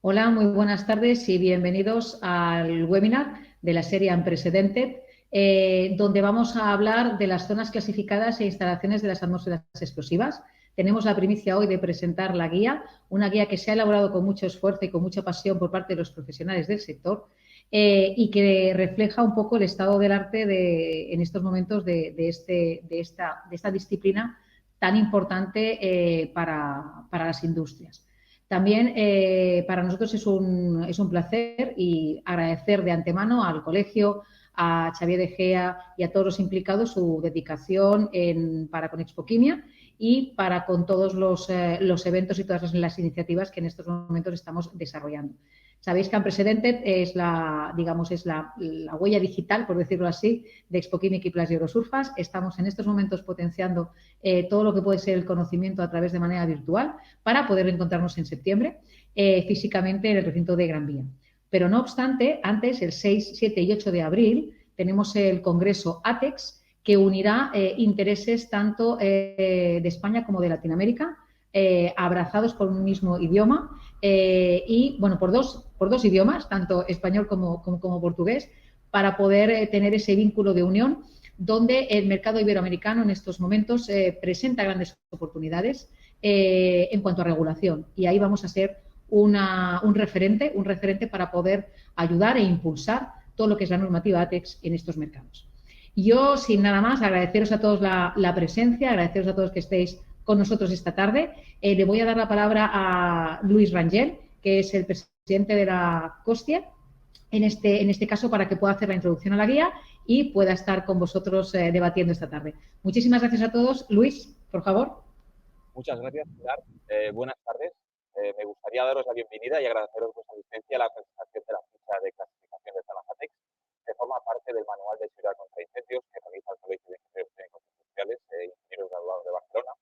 Hola, muy buenas tardes y bienvenidos al webinar de la serie Unprecedented, donde vamos a hablar de las zonas clasificadas e instalaciones de las atmósferas explosivas. Tenemos la primicia hoy de presentar la guía, una guía que se ha elaborado con mucho esfuerzo y con mucha pasión por parte de los profesionales del sector y que refleja un poco el estado del arte en estos momentos de esta disciplina tan importante para las industrias. También para nosotros es un placer y agradecer de antemano al colegio, a Xavier de Gea y a todos los implicados su dedicación para con Expoquímica y para con todos los eventos y todas las iniciativas que en estos momentos estamos desarrollando. Sabéis que Unprecedented es la huella digital, por decirlo así, de Expoquímica y Plus y Eurosurfas. Estamos en estos momentos potenciando todo lo que puede ser el conocimiento a través de manera virtual para poder encontrarnos en septiembre físicamente en el recinto de Gran Vía. Pero no obstante, antes, el 6, 7 y 8 de abril, tenemos el Congreso ATEX, que unirá intereses tanto de España como de Latinoamérica, abrazados por un mismo idioma y, bueno, por dos idiomas, tanto español como portugués, para poder tener ese vínculo de unión donde el mercado iberoamericano en estos momentos presenta grandes oportunidades en cuanto a regulación. Y ahí vamos a ser un referente para poder ayudar e impulsar todo lo que es la normativa ATEX en estos mercados. Yo, sin nada más, agradeceros a todos la presencia, agradeceros a todos que estéis con nosotros esta tarde. Le voy a dar la palabra a Luis Rangel, que es el presidente de la COSTIE, en este caso, para que pueda hacer la introducción a la guía y pueda estar con vosotros debatiendo esta tarde. Muchísimas gracias a todos. Luis, por favor. Muchas gracias, Pilar. Buenas tardes. Me gustaría daros la bienvenida y agradeceros vuestra asistencia a la presentación de la ficha de clasificación de zonas ATEX, que forma parte del Manual de Seguridad contra Incendios que realiza el Colegio de Ingenieros Técnicos Industriales e Ingenieros Graduados de Barcelona,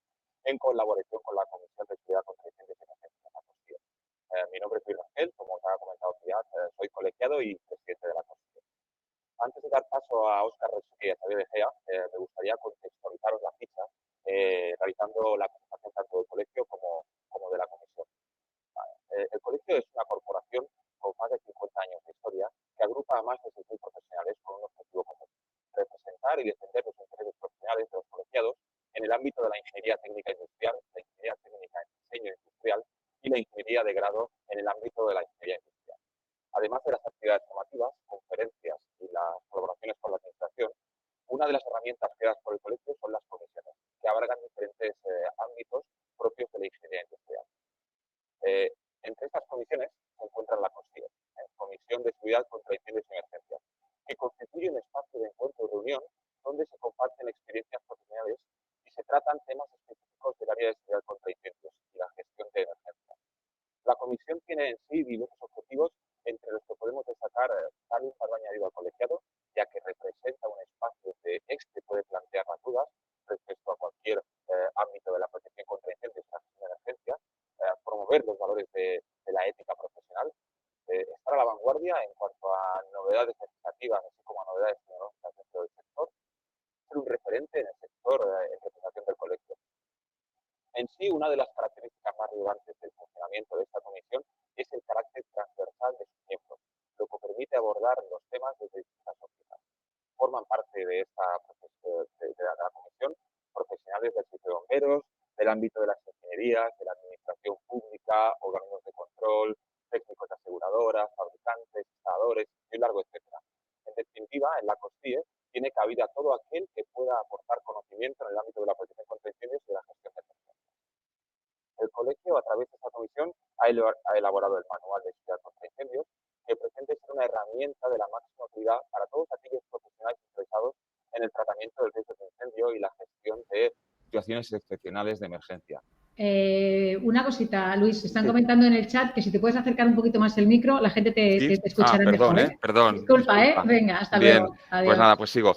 en colaboración con la Comisión de Seguridad contra Incendios y Emergencias de la COSTIE. Mi nombre es Luis Rangel, como os ha comentado Pilar, soy colegiado y presidente de la COSTIE. Antes de dar paso a Óscar Resuque y a Xavier de Gea, me gustaría contextualizaros la ficha, realizando la presentación tanto del colegio como de la comisión. El colegio es una corporación con más de 50 años de historia que agrupa a más de 6.000 profesionales con un objetivo común: representar y defender los intereses profesionales de los colegiados en el ámbito de la ingeniería técnica industrial, la ingeniería técnica en diseño industrial y la ingeniería de grado en el ámbito de la ingeniería industrial. Además de las actividades formativas, conferencias y las colaboraciones con la administración, una de las herramientas creadas por el colegio son las comisiones, que abarcan diferentes ámbitos propios de la ingeniería industrial. Entre estas comisiones se encuentran la COSTIE, Comisión de Seguridad contra Incendios y Emergencias, que constituye un espacio de encuentro y reunión donde se comparten experiencias profesionales y se tratan temas específicos del área de seguridad contra incendios y la gestión de emergencias. La comisión tiene en sí diversos objetivos, entre los que podemos destacar dar un valor añadido al colegiado, ya que representa un espacio de que puede plantear las dudas respecto a cualquier ámbito de la protección contra incendios y la gestión de emergencias, promover los valores de la ética profesional, estar a la vanguardia en cuanto a novedades legislativas, así como a novedades tecnológicas dentro del sector, ser un referente en el sector en representación del colegio. En sí, una de las características más relevantes del funcionamiento de esta comisión es el carácter transversal de sus miembros, lo que permite abordar los temas desde distintas ópticas. Forman parte de la comisión profesionales del servicio de bomberos, del ámbito de las ingenierías, de la administración pública, organismos de control, técnicos de aseguradoras, fabricantes, instaladores y un largo etcétera. En definitiva, en la COSTIE tiene cabida todo aquel que pueda aportar conocimiento en el ámbito de la protección contra incendios y de la gestión de emergencias. El colegio, a través de esta comisión, ha elaborado el Manual de Seguridad contra Incendios, que pretende ser una herramienta de la máxima utilidad para todos aquellos profesionales interesados en el tratamiento del riesgo de incendio y la gestión de situaciones excepcionales de emergencia. Una cosita, Luis, están comentando en el chat que si te puedes acercar un poquito más el micro, la gente te escuchará perdón, mejor. Perdón. Disculpa. Venga, hasta Bien, luego. Adiós. pues nada, pues sigo.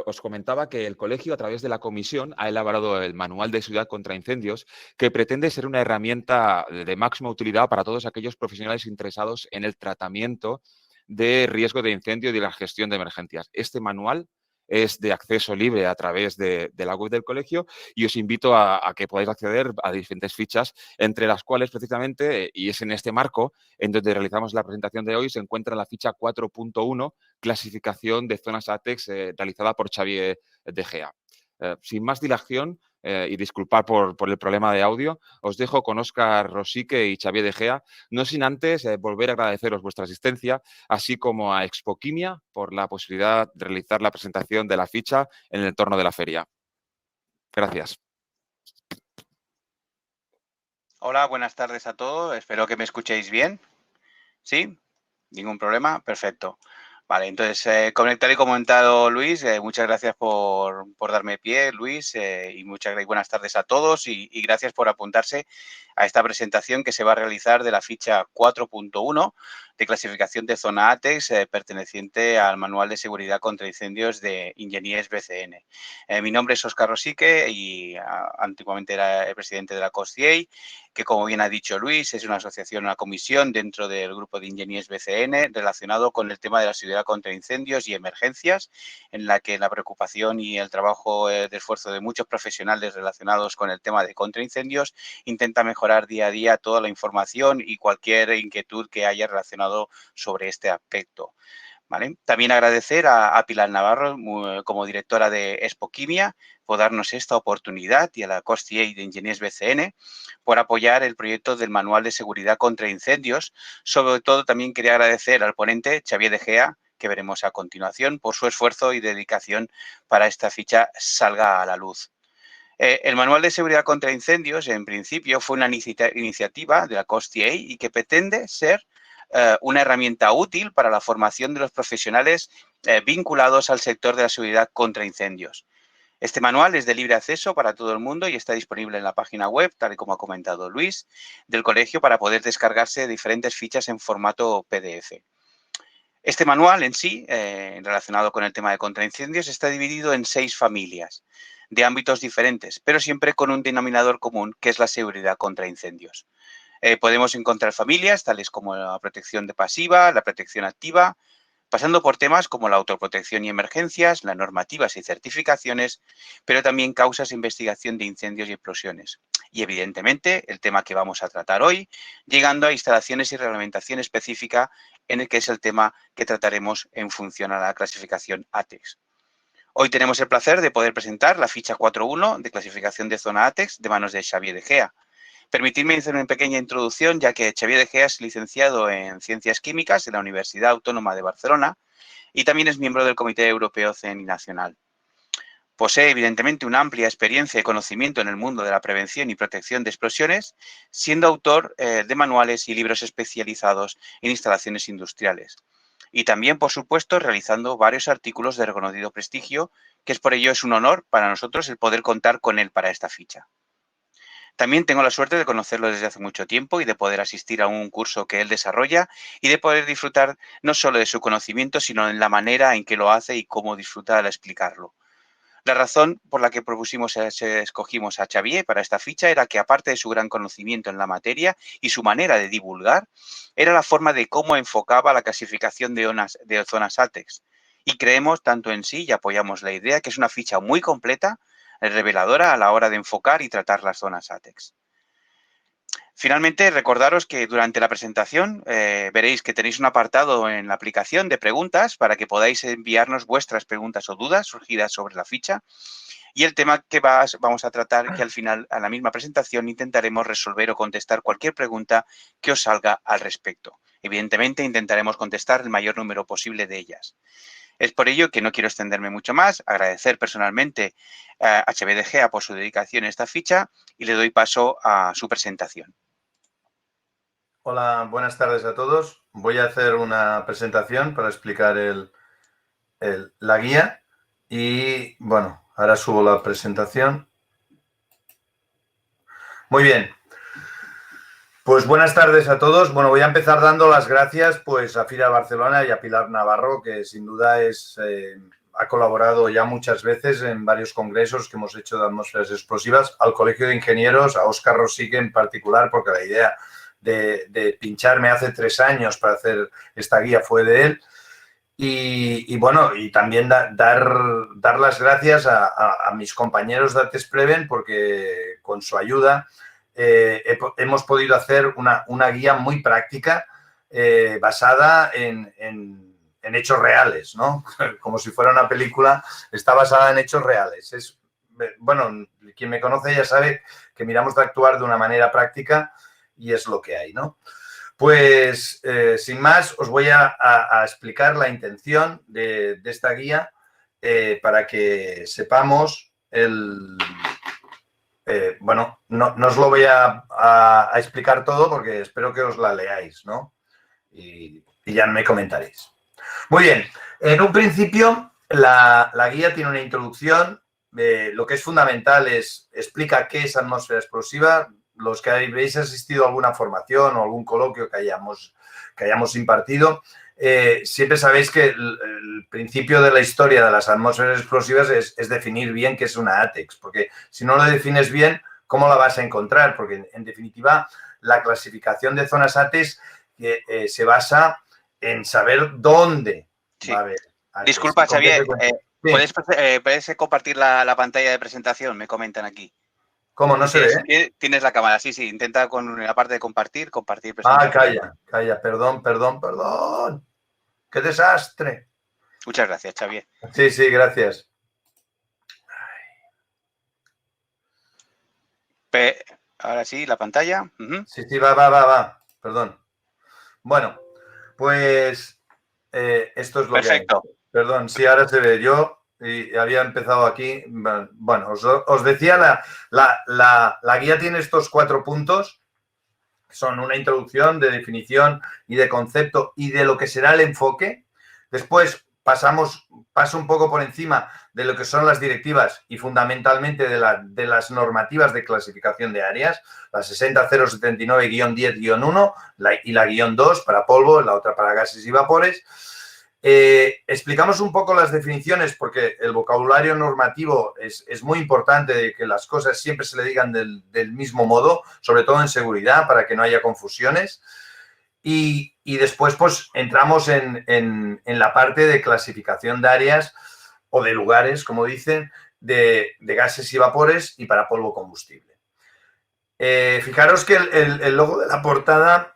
Os comentaba que el colegio, a través de la comisión, ha elaborado el Manual de Seguridad contra Incendios, que pretende ser una herramienta de máxima utilidad para todos aquellos profesionales interesados en el tratamiento de riesgo de incendio y de la gestión de emergencias. Este manual es de acceso libre a través de la web del colegio y os invito a que podáis acceder a diferentes fichas, entre las cuales precisamente, y es en este marco en donde realizamos la presentación de hoy, se encuentra la ficha 4.1, clasificación de zonas ATEX, realizada por Xavier de Gea. Sin más dilación, y disculpad por el problema de audio, os dejo con Óscar Rosique y Xavier de Gea, no sin antes volver a agradeceros vuestra asistencia, así como a Expoquimia por la posibilidad de realizar la presentación de la ficha en el entorno de la feria. Gracias. Hola, buenas tardes a todos. Espero que me escuchéis bien. ¿Sí? ¿Ningún problema? Perfecto. Vale, entonces, como tal y comentado Luis, muchas gracias por darme pie, Luis, y buenas tardes a todos y gracias por apuntarse a esta presentación que se va a realizar de la ficha 4.1 de clasificación de zona ATEX perteneciente al Manual de Seguridad contra Incendios de Engineers BCN. Mi nombre es Óscar Rosique y antiguamente era el presidente de la COSCIEI, que como bien ha dicho Luis, es una asociación, una comisión dentro del grupo de Engineers BCN relacionado con el tema de la seguridad contra incendios y emergencias, en la que la preocupación y el trabajo de esfuerzo de muchos profesionales relacionados con el tema de contraincendios intenta mejorar día a día toda la información y cualquier inquietud que haya relacionado sobre este aspecto. ¿Vale? También agradecer a Pilar Navarro como directora de Expoquimia por darnos esta oportunidad y a la COSCIEI de Engineers BCN por apoyar el proyecto del Manual de Seguridad contra Incendios. Sobre todo también quería agradecer al ponente Xavier de Gea, que veremos a continuación, por su esfuerzo y dedicación para esta ficha salga a la luz. El Manual de Seguridad contra Incendios, en principio, fue una iniciativa de la COSCIEI y que pretende ser una herramienta útil para la formación de los profesionales vinculados al sector de la seguridad contra incendios. Este manual es de libre acceso para todo el mundo y está disponible en la página web, tal y como ha comentado Luis, del colegio para poder descargarse diferentes fichas en formato PDF. Este manual en sí, relacionado con el tema de contraincendios, está dividido en 6 familias de ámbitos diferentes, pero siempre con un denominador común, que es la seguridad contra incendios. Podemos encontrar familias tales como la protección pasiva, la protección activa, pasando por temas como la autoprotección y emergencias, las normativas y certificaciones, pero también causas de investigación de incendios y explosiones. Y evidentemente el tema que vamos a tratar hoy, llegando a instalaciones y reglamentación específica, en el que es el tema que trataremos en función a la clasificación ATEX. Hoy tenemos el placer de poder presentar la ficha 4.1 de clasificación de zona ATEX de manos de Xavier de Gea. Permitidme hacer una pequeña introducción, ya que Xavier de Gea es licenciado en Ciencias Químicas en la Universidad Autónoma de Barcelona y también es miembro del Comité Europeo CENI Nacional. Posee, evidentemente, una amplia experiencia y conocimiento en el mundo de la prevención y protección de explosiones, siendo autor de manuales y libros especializados en instalaciones industriales. Y también, por supuesto, realizando varios artículos de reconocido prestigio, que es por ello es un honor para nosotros el poder contar con él para esta ficha. También tengo la suerte de conocerlo desde hace mucho tiempo y de poder asistir a un curso que él desarrolla y de poder disfrutar no solo de su conocimiento, sino en la manera en que lo hace y cómo disfruta al explicarlo. La razón por la que escogimos a Xavier para esta ficha era que, aparte de su gran conocimiento en la materia y su manera de divulgar, era la forma de cómo enfocaba la clasificación de zonas ATEX. Y creemos tanto en sí y apoyamos la idea que es una ficha muy completa, reveladora a la hora de enfocar y tratar las zonas ATEX. Finalmente, recordaros que durante la presentación veréis que tenéis un apartado en la aplicación de preguntas para que podáis enviarnos vuestras preguntas o dudas surgidas sobre la ficha y el tema que vamos a tratar, que al final, a la misma presentación, intentaremos resolver o contestar cualquier pregunta que os salga al respecto. Evidentemente, intentaremos contestar el mayor número posible de ellas. Es por ello que no quiero extenderme mucho más, agradecer personalmente a Xavier de Gea por su dedicación a esta ficha y le doy paso a su presentación. Hola, buenas tardes a todos. Voy a hacer una presentación para explicar la guía y, bueno, ahora subo la presentación. Muy bien. Pues buenas tardes a todos. Bueno, voy a empezar dando las gracias pues a FIRA Barcelona y a Pilar Navarro, que sin duda ha colaborado ya muchas veces en varios congresos que hemos hecho de atmósferas explosivas, al Colegio de Ingenieros, a Óscar Rosique en particular, porque la idea de pincharme hace 3 años para hacer esta guía fue de él. Y bueno, y también dar las gracias a mis compañeros de ATES Preven porque con su ayuda hemos podido hacer una guía muy práctica basada en hechos reales, ¿no? Como si fuera una película, está basada en hechos reales. Bueno, quien me conoce ya sabe que miramos de actuar de una manera práctica y es lo que hay, ¿no? Pues, sin más, os voy a explicar la intención de esta guía para que sepamos bueno, no os lo voy a explicar todo porque espero que os la leáis, ¿no? Y ya me comentaréis. Muy bien, en un principio la guía tiene una introducción. Lo que es fundamental explica qué es atmósfera explosiva. Los que habéis asistido a alguna formación o algún coloquio que hayamos impartido, siempre sabéis que el principio de la historia de las atmósferas explosivas es definir bien qué es una ATEX, porque si no lo defines bien, ¿cómo la vas a encontrar? Porque, en definitiva, la clasificación de zonas ATEX se basa en saber dónde va a haber ATEX. Disculpa, Xavier, ¿puedes compartir la pantalla de presentación? Me comentan aquí. ¿Cómo? No se ve. Tienes la cámara, sí. Intenta con la parte de compartir presentación. Calla. Perdón. ¡Qué desastre! Muchas gracias, Xavier. Sí, gracias. Ahora sí, la pantalla. Sí, va. Perdón. Bueno, pues esto es lo Perfecto. que hay. Perdón, sí, ahora se ve. Yo había empezado aquí. Bueno, os decía, la guía tiene estos 4 puntos. Son una introducción de definición y de concepto y de lo que será el enfoque. Después paso un poco por encima de lo que son las directivas y fundamentalmente de las normativas de clasificación de áreas, la 60079-10-1 y la -2 para polvo, la otra para gases y vapores. Explicamos un poco las definiciones porque el vocabulario normativo es muy importante de que las cosas siempre se le digan del mismo modo, sobre todo en seguridad, para que no haya confusiones. Y después pues entramos en la parte de clasificación de áreas o de lugares, como dicen, de gases y vapores y para polvo combustible. Fijaros que el logo de la portada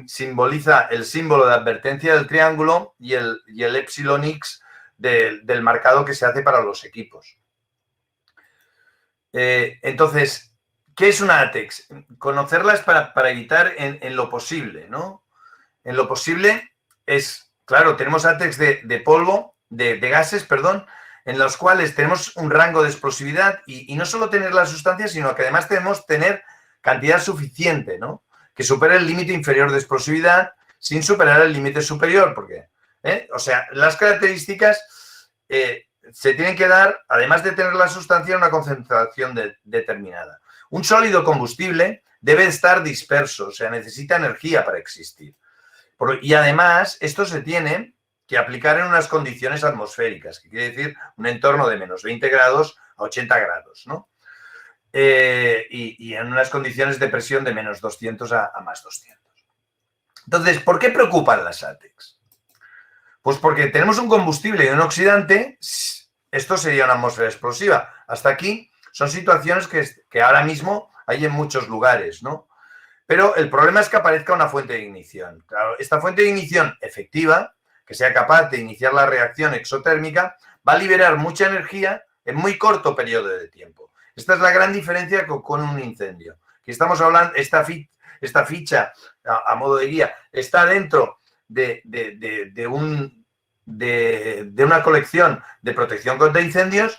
simboliza el símbolo de advertencia del triángulo y el Epsilon X del marcado que se hace para los equipos. Entonces, ¿qué es una ATEX? Conocerla es para evitar en lo posible, ¿no? En lo posible es, claro, tenemos ATEX de polvo, de gases, perdón, en los cuales tenemos un rango de explosividad y no solo tener la sustancia, sino que además tenemos tener cantidad suficiente, ¿no? Que supere el límite inferior de explosividad sin superar el límite superior, porque, o sea, las características se tienen que dar, además de tener la sustancia, una concentración determinada. Un sólido combustible debe estar disperso, o sea, necesita energía para existir. Y además, esto se tiene que aplicar en unas condiciones atmosféricas, que quiere decir un entorno de menos 20 grados a 80 grados, ¿no? Y en unas condiciones de presión de menos 200 a más 200. Entonces, ¿por qué preocupan las ATEX? Pues porque tenemos un combustible y un oxidante, esto sería una atmósfera explosiva. Hasta aquí son situaciones que ahora mismo hay en muchos lugares, ¿no? Pero el problema es que aparezca una fuente de ignición. Claro, esta fuente de ignición efectiva, que sea capaz de iniciar la reacción exotérmica, va a liberar mucha energía en muy corto periodo de tiempo. Esta es la gran diferencia con un incendio. Aquí estamos hablando, esta ficha, a modo de guía, está dentro de una colección de protección contra incendios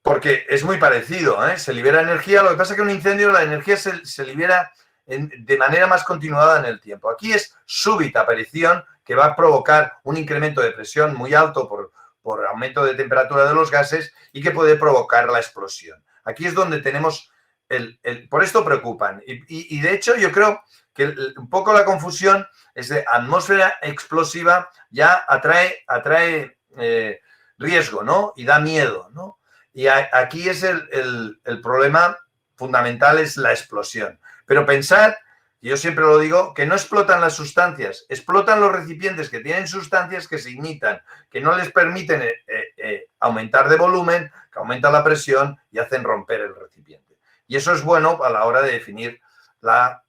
porque es muy parecido, ¿eh? Se libera energía, lo que pasa es que en un incendio la energía se libera de manera más continuada en el tiempo. Aquí es súbita aparición que va a provocar un incremento de presión muy alto por aumento de temperatura de los gases y que puede provocar la explosión. Aquí es donde tenemos por esto preocupan. Y de hecho yo creo que un poco la confusión es de atmósfera explosiva ya atrae riesgo, ¿no? Y da miedo, ¿no? Y aquí es el problema fundamental, es la explosión. Pero pensad y yo siempre lo digo, que no explotan las sustancias, explotan los recipientes que tienen sustancias que se ignitan, que no les permiten aumentar de volumen, que aumentan la presión y hacen romper el recipiente. Y eso es bueno a la hora de definir la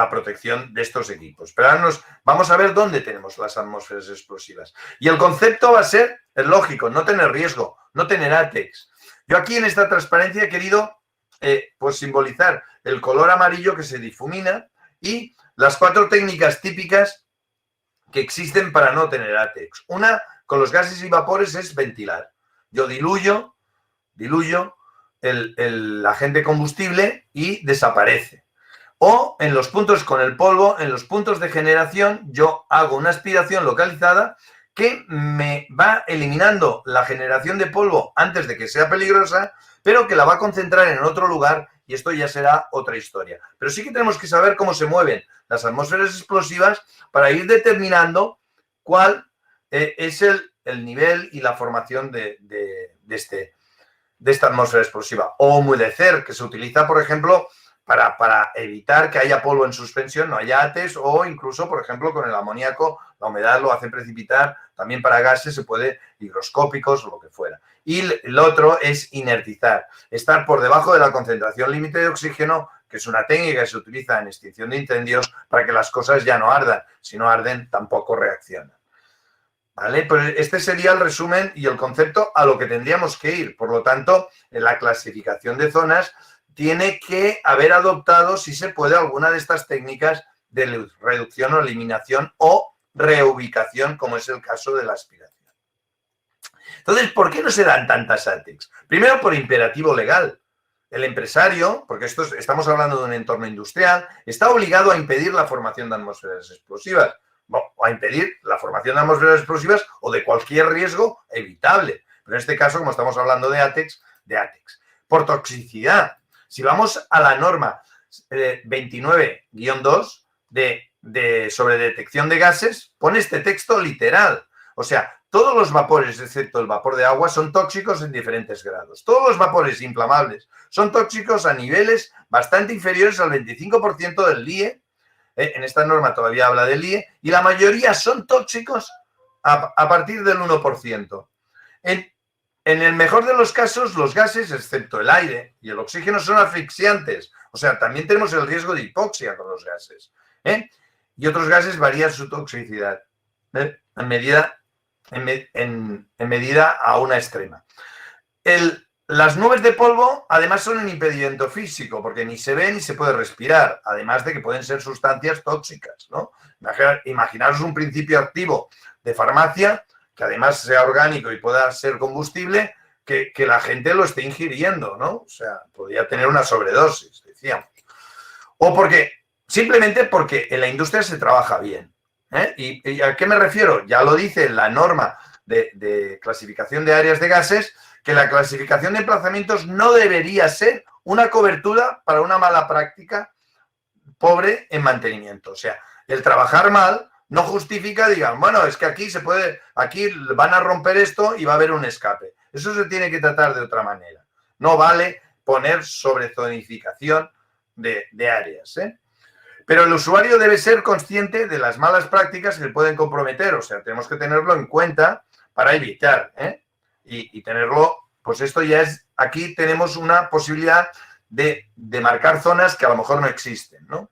protección de estos equipos. Pero ahora vamos a ver dónde tenemos las atmósferas explosivas. Y el concepto va a ser, es lógico, no tener riesgo, no tener ATEX. Yo aquí en esta transparencia he querido pues simbolizar el color amarillo que se difumina y las 4 técnicas típicas que existen para no tener ATEX. Una, con los gases y vapores, es ventilar. Yo diluyo el agente combustible y desaparece. O en los puntos con el polvo, en los puntos de generación, yo hago una aspiración localizada que me va eliminando la generación de polvo antes de que sea peligrosa, pero que la va a concentrar en otro lugar y esto ya será otra historia. Pero sí que tenemos que saber cómo se mueven las atmósferas explosivas para ir determinando cuál es el nivel y la formación de esta atmósfera explosiva. O humedecer, que se utiliza, por ejemplo, para evitar que haya polvo en suspensión, no haya ATEX, o incluso, por ejemplo, con el amoníaco, la humedad lo hace precipitar, también para gases se puede, higroscópicos o lo que fuera. Y el otro es inertizar, estar por debajo de la concentración límite de oxígeno, que es una técnica que se utiliza en extinción de incendios para que las cosas ya no ardan. Si no arden, tampoco reaccionan. ¿Vale? Pues este sería el resumen y el concepto a lo que tendríamos que ir. Por lo tanto, en la clasificación de zonas tiene que haber adoptado, si se puede, alguna de estas técnicas de reducción o eliminación o reubicación, como es el caso de la aspiración. Entonces, ¿por qué no se dan tantas ATEX? Primero, por imperativo legal. El empresario, porque estamos hablando de un entorno industrial, está obligado a impedir la formación de atmósferas explosivas, o a impedir la formación de atmósferas explosivas o de cualquier riesgo evitable. Pero en este caso, como estamos hablando de ATEX. Por toxicidad. Si vamos a la norma 29-2 sobre detección de gases, pone este texto literal. O sea, todos los vapores, excepto el vapor de agua, son tóxicos en diferentes grados. Todos los vapores inflamables son tóxicos a niveles bastante inferiores al 25% del LIE. En esta norma todavía habla del LIE. Y la mayoría son tóxicos a partir del 1%. En el mejor de los casos, los gases, excepto el aire y el oxígeno, son asfixiantes. O sea, también tenemos el riesgo de hipoxia con los gases. Y otros gases varían su toxicidad en medida a una extrema. Las nubes de polvo, además, son un impedimento físico, porque ni se ve ni se puede respirar, además de que pueden ser sustancias tóxicas, ¿no? Imaginaros un principio activo de farmacia que además sea orgánico y pueda ser combustible, que la gente lo esté ingiriendo, ¿no? O sea, podría tener una sobredosis, decíamos. O simplemente porque en la industria se trabaja bien. ¿Y a qué me refiero? Ya lo dice la norma de clasificación de áreas de gases, que la clasificación de emplazamientos no debería ser una cobertura para una mala práctica pobre en mantenimiento. O sea, el trabajar mal no justifica, digan, bueno, es que aquí van a romper esto y va a haber un escape. Eso se tiene que tratar de otra manera. No vale poner sobrezonificación de áreas. Pero el usuario debe ser consciente de las malas prácticas que le pueden comprometer. O sea, tenemos que tenerlo en cuenta para evitar. Y tenerlo, pues esto ya es, aquí tenemos una posibilidad de marcar zonas que a lo mejor no existen, ¿no?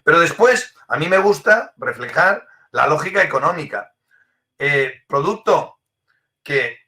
Pero después, a mí me gusta reflejar la lógica económica. Producto que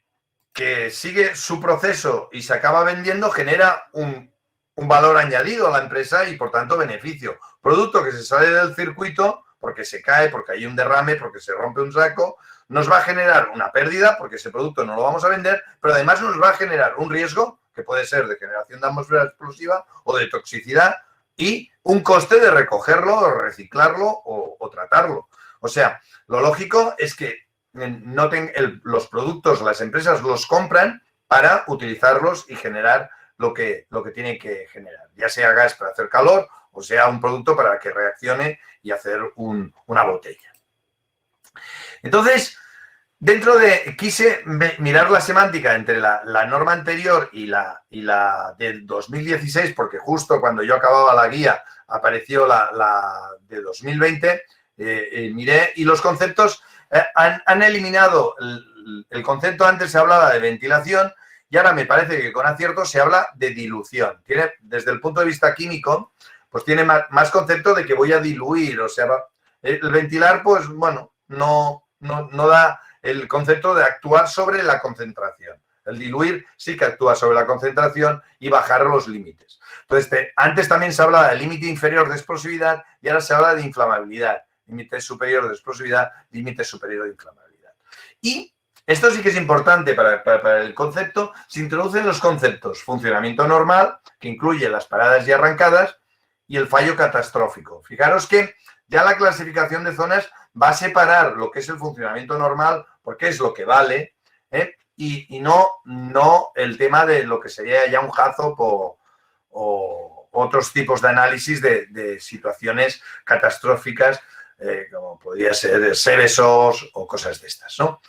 sigue su proceso y se acaba vendiendo genera un valor añadido a la empresa y, por tanto, beneficio. Producto que se sale del circuito porque se cae, porque hay un derrame, porque se rompe un saco, nos va a generar una pérdida porque ese producto no lo vamos a vender, pero además nos va a generar un riesgo que puede ser de generación de atmósfera explosiva o de toxicidad y un coste de recogerlo, o reciclarlo o tratarlo. O sea, lo lógico es que los productos, las empresas los compran para utilizarlos y generar lo que tienen que generar, ya sea gas para hacer calor o sea un producto para que reaccione y hacer una botella. Entonces, quise mirar la semántica entre la norma anterior y la del 2016, porque justo cuando yo acababa la guía apareció la de 2020, miré y los conceptos han eliminado el concepto. Antes se hablaba de ventilación y ahora me parece que con acierto se habla de dilución. Tiene, desde el punto de vista químico, pues tiene más concepto de que voy a diluir, o sea, el ventilar, pues bueno, no da el concepto de actuar sobre la concentración. El diluir sí que actúa sobre la concentración y bajar los límites. Entonces, antes también se hablaba del límite inferior de explosividad y ahora se habla de inflamabilidad. Límite superior de explosividad, límite superior de inflamabilidad. Y esto sí que es importante para el concepto. Se introducen los conceptos funcionamiento normal, que incluye las paradas y arrancadas, y el fallo catastrófico. Fijaros que ya la clasificación de zonas va a separar lo que es el funcionamiento normal, porque es lo que vale, y no el tema de lo que sería ya un HAZOP o otros tipos de análisis de situaciones catastróficas, como podría ser Sevesos o cosas de estas, ¿no?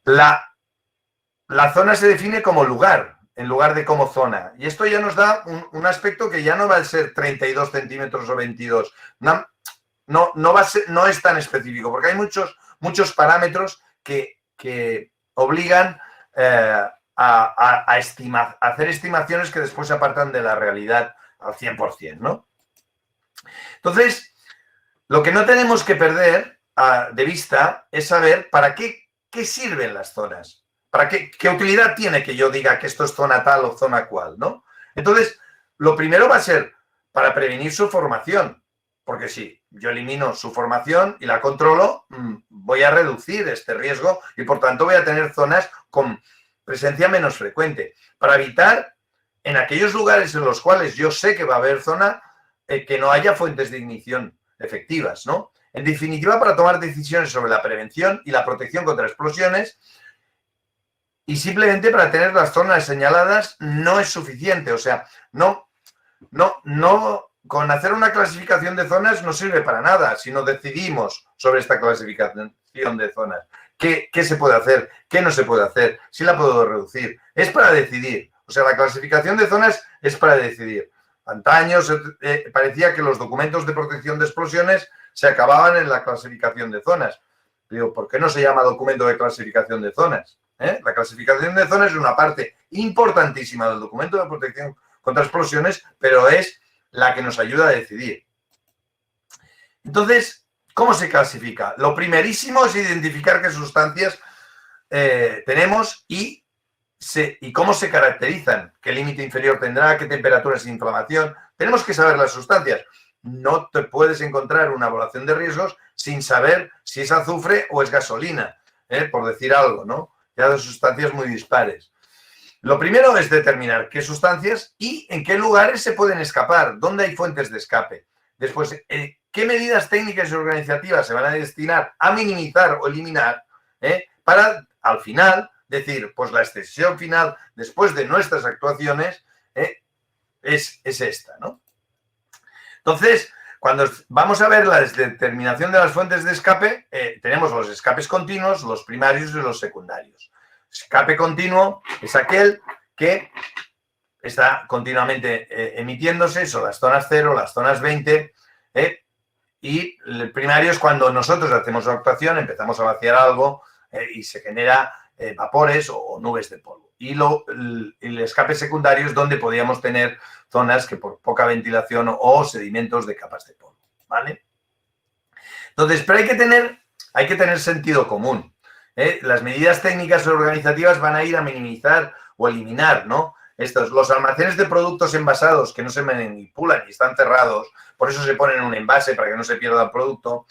La zona se define como lugar, en lugar de como zona. Y esto ya nos da un aspecto que ya no va a ser 32 centímetros o 22. No es tan específico, porque hay muchos parámetros que obligan a hacer estimaciones que después se apartan de la realidad al 100%, ¿no? Entonces, lo que no tenemos que perder de vista es saber para qué sirven las zonas. ¿Para qué utilidad tiene que yo diga que esto es zona tal o zona cual, ¿no? Entonces, lo primero va a ser para prevenir su formación, porque si yo elimino su formación y la controlo, voy a reducir este riesgo y, por tanto, voy a tener zonas con presencia menos frecuente. Para evitar, en aquellos lugares en los cuales yo sé que va a haber zona, que no haya fuentes de ignición efectivas, ¿no? En definitiva, para tomar decisiones sobre la prevención y la protección contra explosiones. Y simplemente para tener las zonas señaladas no es suficiente. O sea, con hacer una clasificación de zonas no sirve para nada si no decidimos sobre esta clasificación de zonas. ¿Qué se puede hacer? ¿Qué no se puede hacer? ¿Si la puedo reducir? Es para decidir. O sea, la clasificación de zonas es para decidir. Antaño parecía que los documentos de protección de explosiones se acababan en la clasificación de zonas. Digo, ¿por qué no se llama documento de clasificación de zonas? La clasificación de zonas es una parte importantísima del documento de protección contra explosiones, pero es la que nos ayuda a decidir. Entonces, ¿cómo se clasifica? Lo primerísimo es identificar qué sustancias tenemos y cómo se caracterizan, qué límite inferior tendrá, qué temperaturas de inflamación. Tenemos que saber las sustancias. No te puedes encontrar una evaluación de riesgos sin saber si es azufre o es gasolina, por decir algo, ¿no? Ya dos sustancias muy dispares. Lo primero es determinar qué sustancias y en qué lugares se pueden escapar, dónde hay fuentes de escape. Después, qué medidas técnicas y organizativas se van a destinar a minimizar o eliminar para, al final, decir, pues la decisión final, después de nuestras actuaciones, es esta, ¿no? Entonces, cuando vamos a ver la determinación de las fuentes de escape, tenemos los escapes continuos, los primarios y los secundarios. Escape continuo es aquel que está continuamente emitiéndose, son las zonas 0, las zonas 20, y el primario es cuando nosotros hacemos una actuación, empezamos a vaciar algo y se genera vapores o nubes de polvo. Y el escape secundario es donde podríamos tener zonas que por poca ventilación o sedimentos de capas de polvo, ¿vale? Entonces, pero hay que tener sentido común. Las medidas técnicas o organizativas van a ir a minimizar o eliminar, ¿no? Los almacenes de productos envasados que no se manipulan y están cerrados, por eso se ponen en un envase para que no se pierda el producto,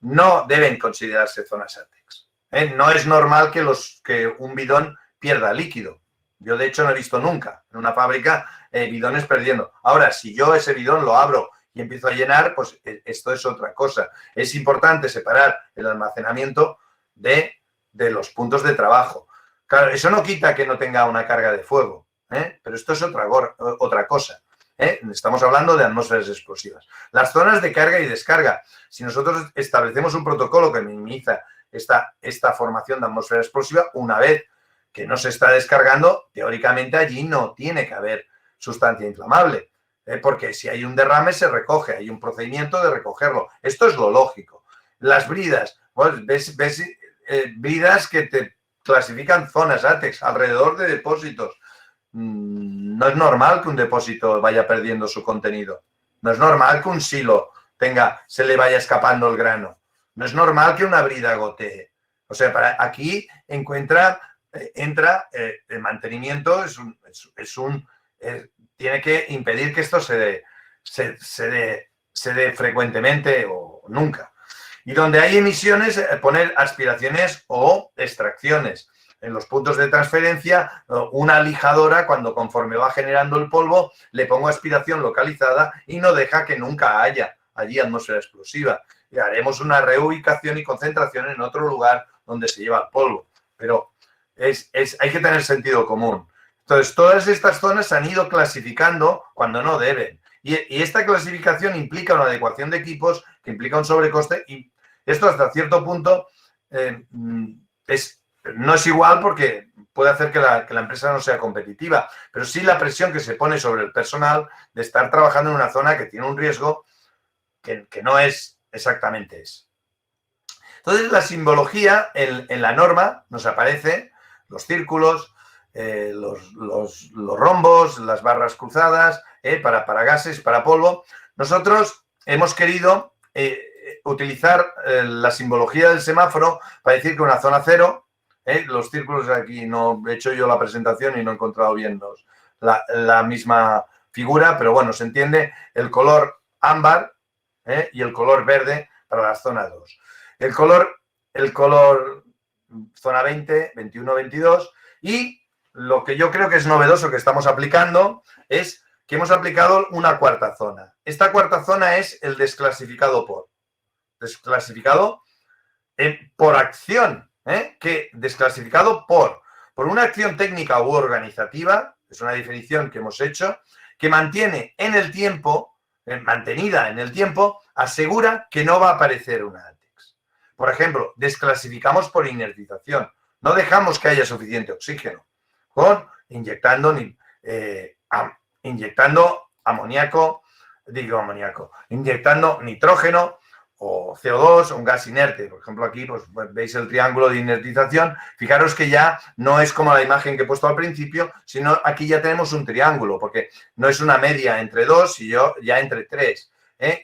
no deben considerarse zonas ATEX. No es normal que un bidón pierda líquido. Yo, de hecho, no he visto nunca en una fábrica bidones perdiendo. Ahora, si yo ese bidón lo abro y empiezo a llenar, pues esto es otra cosa. Es importante separar el almacenamiento de los puntos de trabajo. Claro, eso no quita que no tenga una carga de fuego, pero esto es otra cosa. Estamos hablando de atmósferas explosivas. Las zonas de carga y descarga. Si nosotros establecemos un protocolo que minimiza esta formación de atmósfera explosiva. Una vez que no se está descargando, teóricamente allí no tiene que haber sustancia inflamable, porque si hay un derrame se recoge, hay un procedimiento de recogerlo. Esto es lo lógico. Las bridas, pues, ves bridas que te clasifican zonas ATEX alrededor de depósitos. No es normal que un depósito vaya perdiendo su contenido. No es normal que un silo se le vaya escapando el grano. No es normal que una brida gotee. O sea, aquí entra el mantenimiento, tiene que impedir que esto se dé frecuentemente o nunca. Y donde hay emisiones, poner aspiraciones o extracciones. En los puntos de transferencia, una lijadora, conforme va generando el polvo, le pongo aspiración localizada y no deja que nunca haya allí atmósfera explosiva. Y haremos una reubicación y concentración en otro lugar donde se lleva el polvo. Pero hay que tener sentido común. Entonces, todas estas zonas se han ido clasificando cuando no deben. Y esta clasificación implica una adecuación de equipos, que implica un sobrecoste, y esto hasta cierto punto no es igual porque puede hacer que la empresa no sea competitiva, pero sí la presión que se pone sobre el personal de estar trabajando en una zona que tiene un riesgo que no es exactamente ese. Entonces, la simbología en la norma nos aparece los círculos, los rombos, las barras cruzadas, para gases, para polvo. Nosotros hemos querido utilizar la simbología del semáforo para decir que una zona cero, los círculos aquí, no he hecho yo la presentación y no he encontrado bien la misma figura, pero bueno, se entiende el color ámbar y el color verde para la zona 2. El color zona 20, 21, 22 y lo que yo creo que es novedoso que estamos aplicando es que hemos aplicado una cuarta zona. Esta cuarta zona es el desclasificado por. Desclasificado por acción, que desclasificado por una acción técnica u organizativa, es una definición que hemos hecho, que mantiene en el tiempo, mantenida en el tiempo, asegura que no va a aparecer una ATEX. Por ejemplo, desclasificamos por inertización. No dejamos que haya suficiente oxígeno, inyectando inyectando nitrógeno o CO2, un gas inerte. Por ejemplo, aquí pues, veis el triángulo de inertización. Fijaros que ya no es como la imagen que he puesto al principio, sino aquí ya tenemos un triángulo, porque no es una media entre 2 y ya entre 3,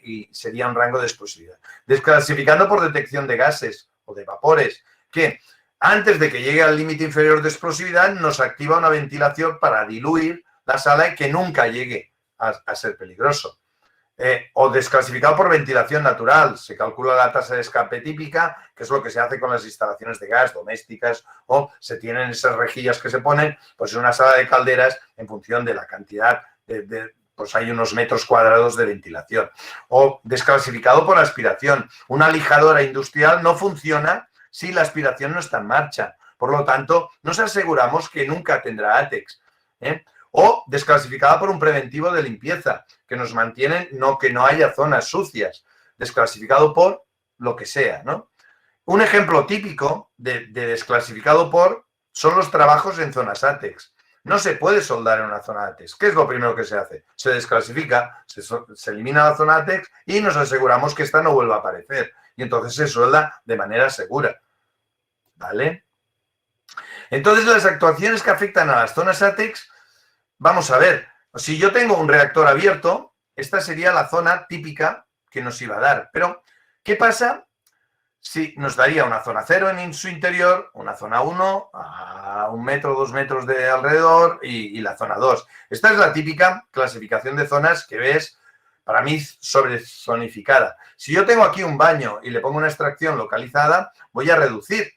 y sería un rango de explosividad. Desclasificando por detección de gases o de vapores, que antes de que llegue al límite inferior de explosividad nos activa una ventilación para diluir la sala y que nunca llegue a ser peligroso. O desclasificado por ventilación natural. Se calcula la tasa de escape típica, que es lo que se hace con las instalaciones de gas domésticas, o se tienen esas rejillas que se ponen pues en una sala de calderas en función de la cantidad pues hay unos metros cuadrados de ventilación. O desclasificado por aspiración. Una lijadora industrial no funciona si la aspiración no está en marcha. Por lo tanto, nos aseguramos que nunca tendrá ATEX. O desclasificada por un preventivo de limpieza, que nos mantiene que no haya zonas sucias. Desclasificado por lo que sea, ¿no? Un ejemplo típico de desclasificado por son los trabajos en zonas ATEX. No se puede soldar en una zona ATEX. ¿Qué es lo primero que se hace? Se desclasifica, se elimina la zona ATEX y nos aseguramos que esta no vuelva a aparecer. Y entonces se suelda de manera segura. ¿Vale? Entonces, las actuaciones que afectan a las zonas ATEX, vamos a ver. Si yo tengo un reactor abierto, esta sería la zona típica que nos iba a dar. Pero, ¿qué pasa si nos daría una zona 0 en su interior, una zona 1 a 1 metro, 2 metros de alrededor y la zona 2? Esta es la típica clasificación de zonas que ves, para mí, sobresonificada. Si yo tengo aquí un baño y le pongo una extracción localizada, voy a reducir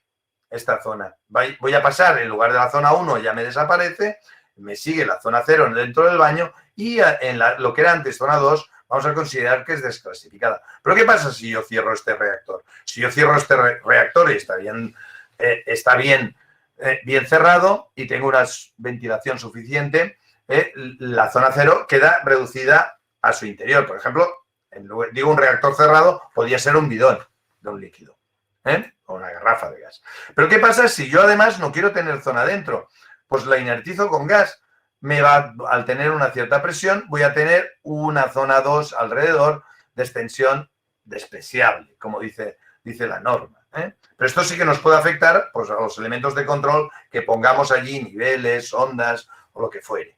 esta zona. Voy a pasar, en lugar de la zona 1 ya me desaparece, me sigue la zona 0 dentro del baño y en lo que era antes zona 2 vamos a considerar que es desclasificada. Pero ¿qué pasa si yo cierro este reactor? Si yo cierro este reactor y está bien cerrado y tengo una ventilación suficiente, la zona 0 queda reducida a su interior. Por ejemplo, digo un reactor cerrado, podría ser un bidón de un líquido. o una garrafa de gas. Pero ¿qué pasa si yo además no quiero tener zona dentro? Pues la inertizo con gas. Al tener una cierta presión, voy a tener una zona 2 alrededor de extensión despreciable, como dice la norma. Pero esto sí que nos puede afectar pues, a los elementos de control que pongamos allí, niveles, ondas o lo que fuere.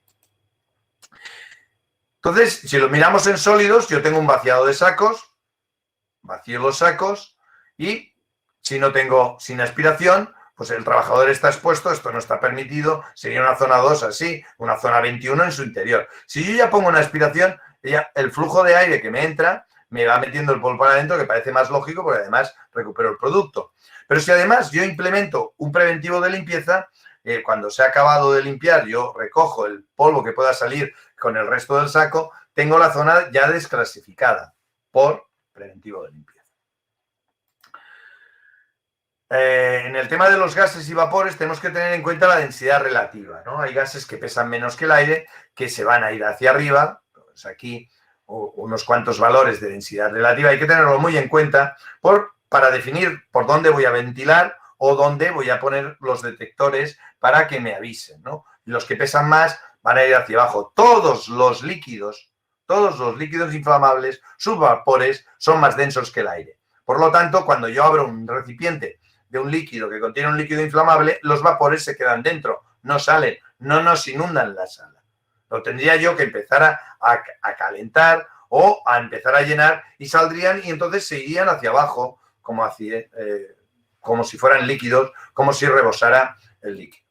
Entonces, si lo miramos en sólidos, yo tengo un vaciado de sacos, vacío los sacos y si no tengo sin aspiración, pues el trabajador está expuesto, esto no está permitido, sería una zona 2 así, una zona 21 en su interior. Si yo ya pongo una aspiración, el flujo de aire que me entra me va metiendo el polvo para adentro, que parece más lógico porque además recupero el producto. Pero si además yo implemento un preventivo de limpieza, cuando se ha acabado de limpiar, yo recojo el polvo que pueda salir con el resto del saco, tengo la zona ya desclasificada por preventivo de limpieza. En el tema de los gases y vapores tenemos que tener en cuenta la densidad relativa, ¿no? Hay gases que pesan menos que el aire, que se van a ir hacia arriba. Pues aquí unos cuantos valores de densidad relativa. Hay que tenerlo muy en cuenta para definir por dónde voy a ventilar o dónde voy a poner los detectores para que me avisen, ¿no? Y los que pesan más van a ir hacia abajo. Todos los líquidos inflamables, sus vapores son más densos que el aire. Por lo tanto, cuando yo abro un recipiente de un líquido que contiene un líquido inflamable, los vapores se quedan dentro, no salen, no nos inundan la sala. Lo tendría yo que empezar a calentar o a empezar a llenar y saldrían y entonces se irían hacia abajo como si fueran líquidos, como si rebosara el líquido.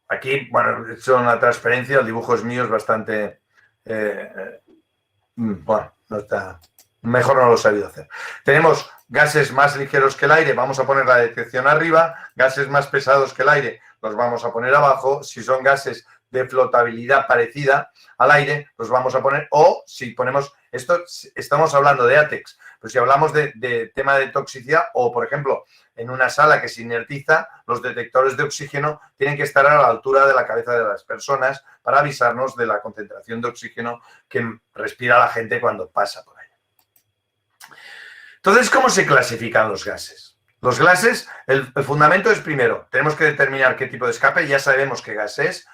Aquí, bueno, he hecho una transparencia, el dibujo es mío, es bastante... bueno, no está... Mejor no lo he sabido hacer. Tenemos gases más ligeros que el aire, vamos a poner la detección arriba. Gases más pesados que el aire, los vamos a poner abajo. Si son gases de flotabilidad parecida al aire, los vamos a poner... O si ponemos... Esto estamos hablando de ATEX, pero si hablamos de tema de toxicidad o, por ejemplo, en una sala que se inertiza, los detectores de oxígeno tienen que estar a la altura de la cabeza de las personas para avisarnos de la concentración de oxígeno que respira la gente cuando pasa por ahí. Entonces, ¿cómo se clasifican los gases? Los gases, el fundamento es primero, tenemos que determinar qué tipo de escape, ya sabemos qué gas es,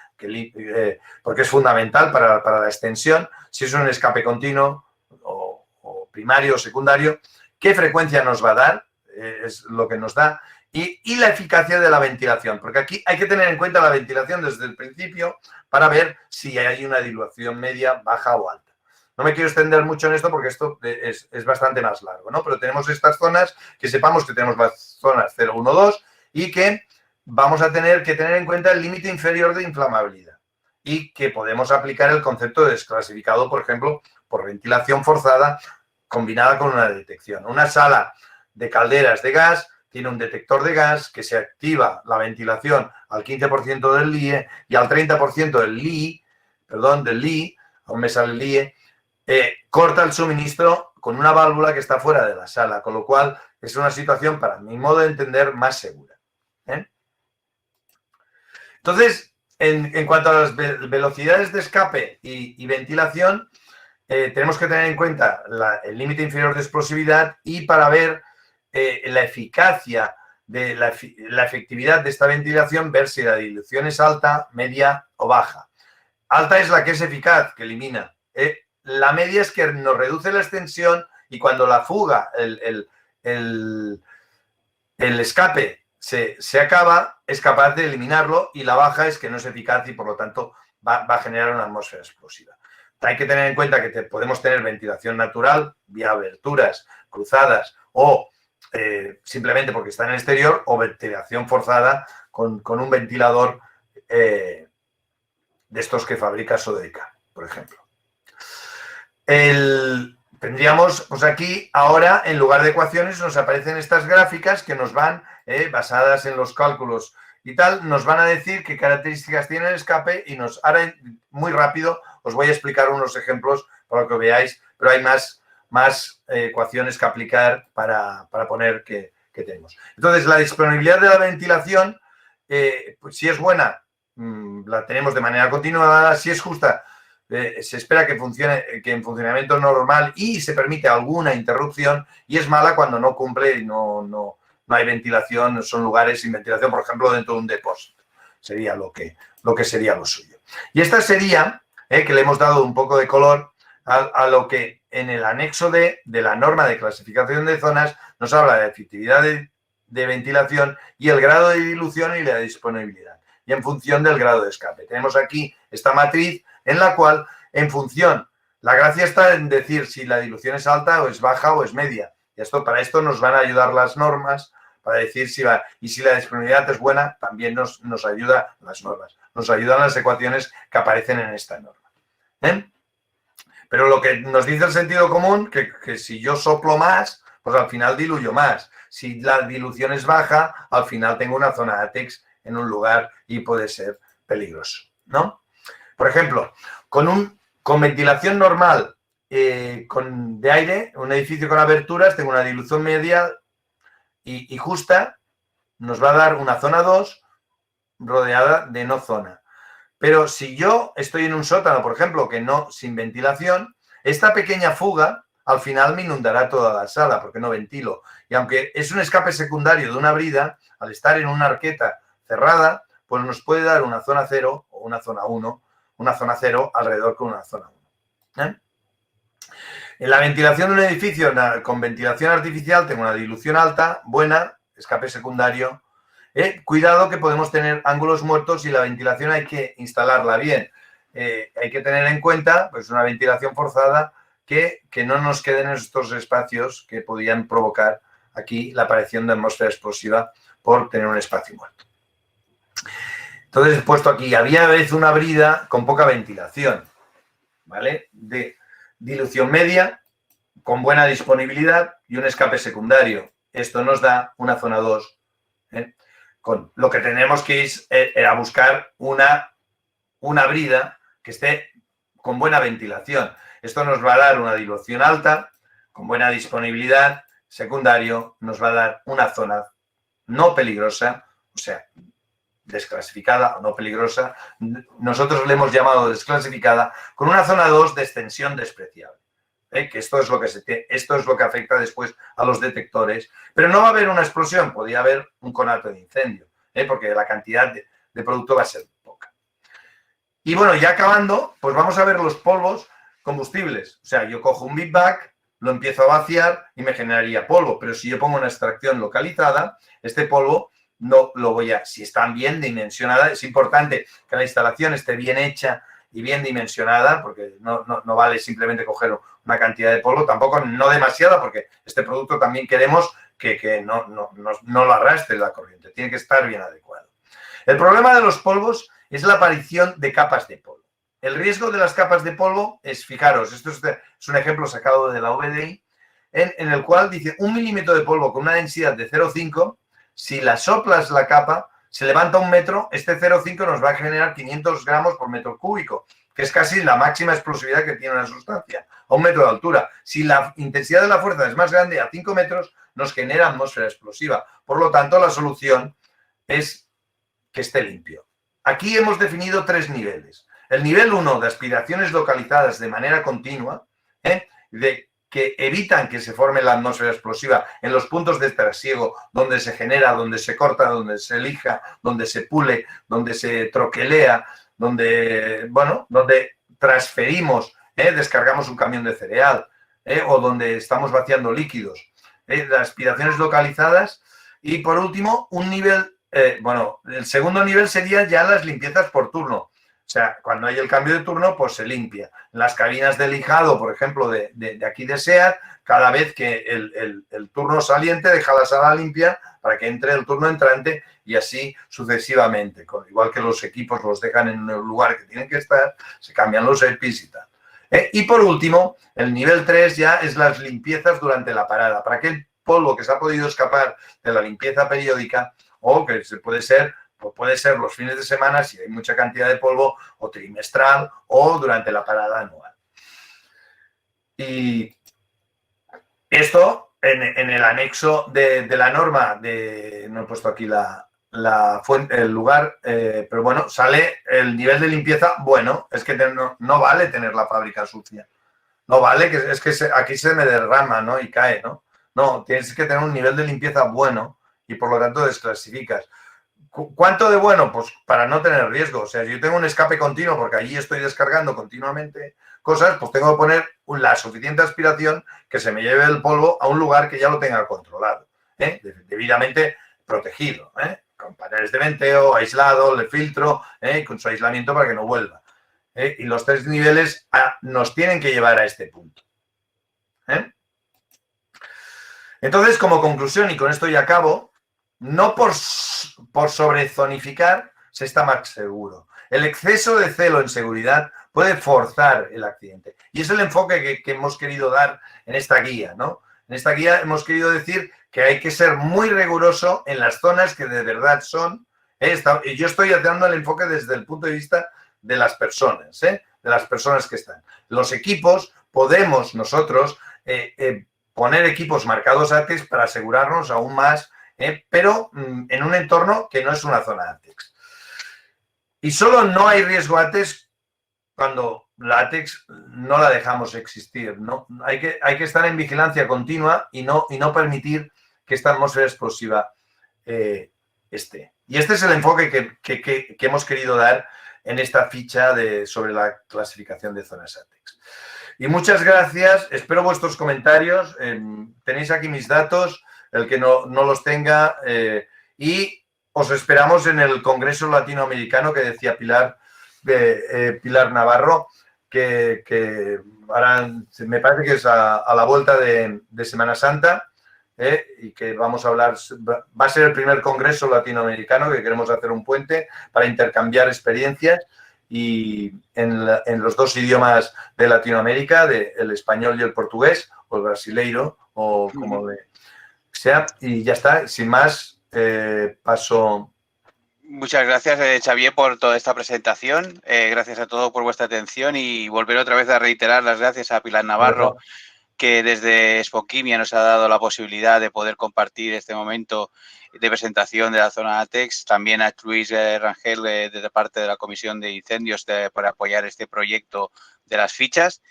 porque es fundamental para la extensión, si es un escape continuo o primario o secundario, qué frecuencia nos va a dar, es lo que nos da, y la eficacia de la ventilación, porque aquí hay que tener en cuenta la ventilación desde el principio para ver si hay una dilución media, baja o alta. No me quiero extender mucho en esto porque esto es bastante más largo, ¿no? Pero tenemos estas zonas, que sepamos que tenemos las zonas 0, 1, 2 y que vamos a tener que tener en cuenta el límite inferior de inflamabilidad y que podemos aplicar el concepto de desclasificado, por ejemplo, por ventilación forzada combinada con una detección. Una sala de calderas de gas tiene un detector de gas que se activa la ventilación al 15% del LIE y al 30% del LI, aún me sale el LIE, corta el suministro con una válvula que está fuera de la sala, con lo cual es una situación, para mi modo de entender, más segura. Entonces, en cuanto a las velocidades de escape y ventilación, tenemos que tener en cuenta el límite inferior de explosividad y para ver la eficacia de la efectividad de esta ventilación, ver si la dilución es alta, media o baja. Alta es la que es eficaz, que elimina. La media es que nos reduce la extensión y cuando la fuga, el escape se acaba, es capaz de eliminarlo y la baja es que no es eficaz y por lo tanto va a generar una atmósfera explosiva. Hay que tener en cuenta que podemos tener ventilación natural vía aberturas cruzadas o simplemente porque está en el exterior o ventilación forzada con un ventilador de estos que fabrica Sodeka, por ejemplo. Tendríamos, pues aquí, ahora, en lugar de ecuaciones, nos aparecen estas gráficas que nos van, basadas en los cálculos y tal, nos van a decir qué características tiene el escape y ahora, muy rápido, os voy a explicar unos ejemplos para que veáis, pero hay más ecuaciones que aplicar para poner que tenemos. Entonces, la disponibilidad de la ventilación, pues, si es buena, la tenemos de manera continuada, si es justa, se espera que funcione, que en funcionamiento normal y se permite alguna interrupción, y es mala cuando no cumple y no hay ventilación, son lugares sin ventilación, por ejemplo, dentro de un depósito. Sería lo que sería lo suyo. Y esta sería, que le hemos dado un poco de color a lo que en el anexo de la norma de clasificación de zonas nos habla de efectividad de ventilación y el grado de dilución y la disponibilidad. Y en función del grado de escape. Tenemos aquí esta matriz en la cual, en función, la gracia está en decir si la dilución es alta o es baja o es media. Y para esto nos van a ayudar las normas para decir si va. Y si la disponibilidad es buena, también nos ayudan las normas. Nos ayudan las ecuaciones que aparecen en esta norma. Pero lo que nos dice el sentido común, que si yo soplo más, pues al final diluyo más. Si la dilución es baja, al final tengo una zona ATEX en un lugar y puede ser peligroso, ¿no? Por ejemplo, con ventilación normal de aire, un edificio con aberturas, tengo una dilución media y justa, nos va a dar una zona 2 rodeada de no zona. Pero si yo estoy en un sótano, por ejemplo, sin ventilación, esta pequeña fuga al final me inundará toda la sala porque no ventilo. Y aunque es un escape secundario de una brida, al estar en una arqueta cerrada, pues nos puede dar una zona 0 o una zona 1, una zona 0 alrededor con una zona 1. En la ventilación de un edificio con ventilación artificial tengo una dilución alta, buena, escape secundario. Cuidado que podemos tener ángulos muertos y la ventilación hay que instalarla bien. Hay que tener en cuenta, pues una ventilación forzada, que no nos queden estos espacios que podían provocar aquí la aparición de atmósfera explosiva por tener un espacio muerto. Entonces he puesto aquí, había a veces una brida con poca ventilación, ¿vale? De dilución media, con buena disponibilidad y un escape secundario. Esto nos da una zona 2. Con lo que tenemos que ir a buscar una brida que esté con buena ventilación. Esto nos va a dar una dilución alta, con buena disponibilidad. Secundario nos va a dar una zona no peligrosa, o sea, desclasificada o no peligrosa. Nosotros le hemos llamado desclasificada, con una zona 2 de extensión despreciable. Que esto es lo que afecta después a los detectores. Pero no va a haber una explosión, podría haber un conato de incendio, porque la cantidad de producto va a ser poca. Y bueno, ya acabando, pues vamos a ver los polvos combustibles. O sea, yo cojo un big bag, lo empiezo a vaciar y me generaría polvo. Pero si yo pongo una extracción localizada, este polvo no lo voy a... Si está bien dimensionada, es importante que la instalación esté bien hecha y bien dimensionada, porque no vale simplemente coger una cantidad de polvo, tampoco no demasiada, porque este producto también queremos que no lo arrastre la corriente, tiene que estar bien adecuado. El problema de los polvos es la aparición de capas de polvo. El riesgo de las capas de polvo es, fijaros, esto es un ejemplo sacado de la VDI, en el cual dice 1 milímetro de polvo con una densidad de 0,5, si la soplas la capa, se levanta 1 metro, este 0,5 nos va a generar 500 gramos por metro cúbico, que es casi la máxima explosividad que tiene una sustancia, a 1 metro de altura. Si la intensidad de la fuerza es más grande, a 5 metros, nos genera atmósfera explosiva. Por lo tanto, la solución es que esté limpio. Aquí hemos definido 3 niveles. El nivel 1 de aspiraciones localizadas de manera continua, que evitan que se forme la atmósfera explosiva en los puntos de trasiego donde se genera, donde se corta, donde se lija, donde se pule, donde se troquelea, donde transferimos, descargamos un camión de cereal, o donde estamos vaciando líquidos. Las aspiraciones localizadas. Y por último, un nivel, el segundo nivel sería ya las limpiezas por turno. O sea, cuando hay el cambio de turno, pues se limpia. Las cabinas de lijado, por ejemplo, de aquí de SEAT, cada vez que el turno saliente deja la sala limpia para que entre el turno entrante y así sucesivamente. Igual que los equipos los dejan en el lugar que tienen que estar, se cambian los EPIs y tal. Y por último, el nivel 3 ya es las limpiezas durante la parada. Para aquel polvo que se ha podido escapar de la limpieza periódica o que puede ser los fines de semana si hay mucha cantidad de polvo, o trimestral, o durante la parada anual. Y esto en el anexo de la norma no he puesto aquí el lugar, pero bueno, sale el nivel de limpieza bueno. Es que no vale tener la fábrica sucia. No vale, es que aquí se me derrama, ¿no? Y cae, ¿no? No, tienes que tener un nivel de limpieza bueno y por lo tanto desclasificas. ¿Cuánto de bueno? Pues para no tener riesgo. O sea, si yo tengo un escape continuo porque allí estoy descargando continuamente cosas, pues tengo que poner la suficiente aspiración que se me lleve el polvo a un lugar que ya lo tenga controlado, debidamente protegido, con paneles de venteo, aislado, el filtro, con su aislamiento para que no vuelva. Y los 3 niveles nos tienen que llevar a este punto. Entonces, como conclusión, y con esto ya acabo, no por sobrezonificar se está más seguro. El exceso de celo en seguridad puede forzar el accidente. Y es el enfoque que hemos querido dar en esta guía, ¿no? En esta guía hemos querido decir que hay que ser muy riguroso en las zonas que de verdad son. Y yo estoy dando el enfoque desde el punto de vista de las personas, de las personas que están. Los equipos, podemos nosotros poner equipos marcados ATEX para asegurarnos aún más, pero en un entorno que no es una zona ATEX. Y solo no hay riesgo ATEX cuando la ATEX no la dejamos existir, ¿no? Hay que estar en vigilancia continua y no permitir que esta atmósfera explosiva esté. Y este es el enfoque que hemos querido dar en esta ficha sobre la clasificación de zonas ATEX. Y muchas gracias, espero vuestros comentarios, tenéis aquí mis datos, el que no los tenga, y os esperamos en el Congreso Latinoamericano que decía Pilar Navarro, que ahora me parece que es a la vuelta de Semana Santa, y que vamos a hablar, va a ser el primer Congreso Latinoamericano que queremos hacer un puente para intercambiar experiencias y en los 2 idiomas de Latinoamérica, el español y el portugués, o el brasileiro, o como sea. Y ya está, sin más, paso. Muchas gracias, Xavier, por toda esta presentación. Gracias a todos por vuestra atención y volver otra vez a reiterar las gracias a Pilar Navarro, que desde Spoquimia nos ha dado la posibilidad de poder compartir este momento de presentación de la zona ATEX, también a Luis Rangel de parte de la Comisión de Incendios por apoyar este proyecto de las fichas.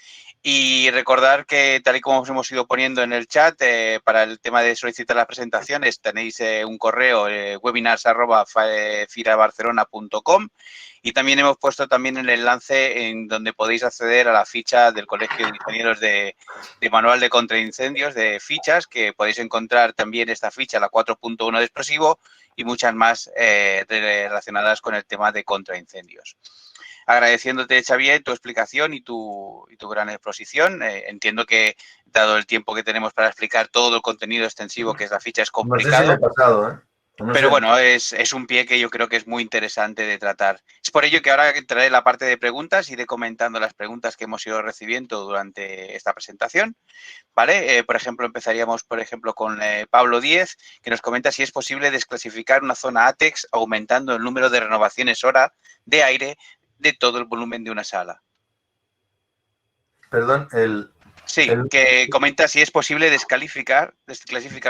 Y recordar que, tal y como os hemos ido poniendo en el chat, para el tema de solicitar las presentaciones, tenéis un correo, webinars@firabarcelona.com, y también hemos puesto también el enlace en donde podéis acceder a la ficha del Colegio de Ingenieros de Manual de Contraincendios de fichas, que podéis encontrar también esta ficha, la 4.1 de explosivo, y muchas más relacionadas con el tema de contraincendios. Agradeciéndote, Xavier, tu explicación y tu gran exposición. Entiendo que, dado el tiempo que tenemos para explicar todo el contenido extensivo que es la ficha, es complicado. No sé si me he pasado, Pero bueno, es un pie que yo creo que es muy interesante de tratar. Es por ello que ahora entraré en la parte de preguntas, iré comentando las preguntas que hemos ido recibiendo durante esta presentación, ¿vale? Por ejemplo, empezaríamos, con Pablo Díez, que nos comenta si es posible desclasificar una zona ATEX aumentando el número de renovaciones hora de aire de todo el volumen de una sala. Perdón, Sí, que comenta si es posible desclasificar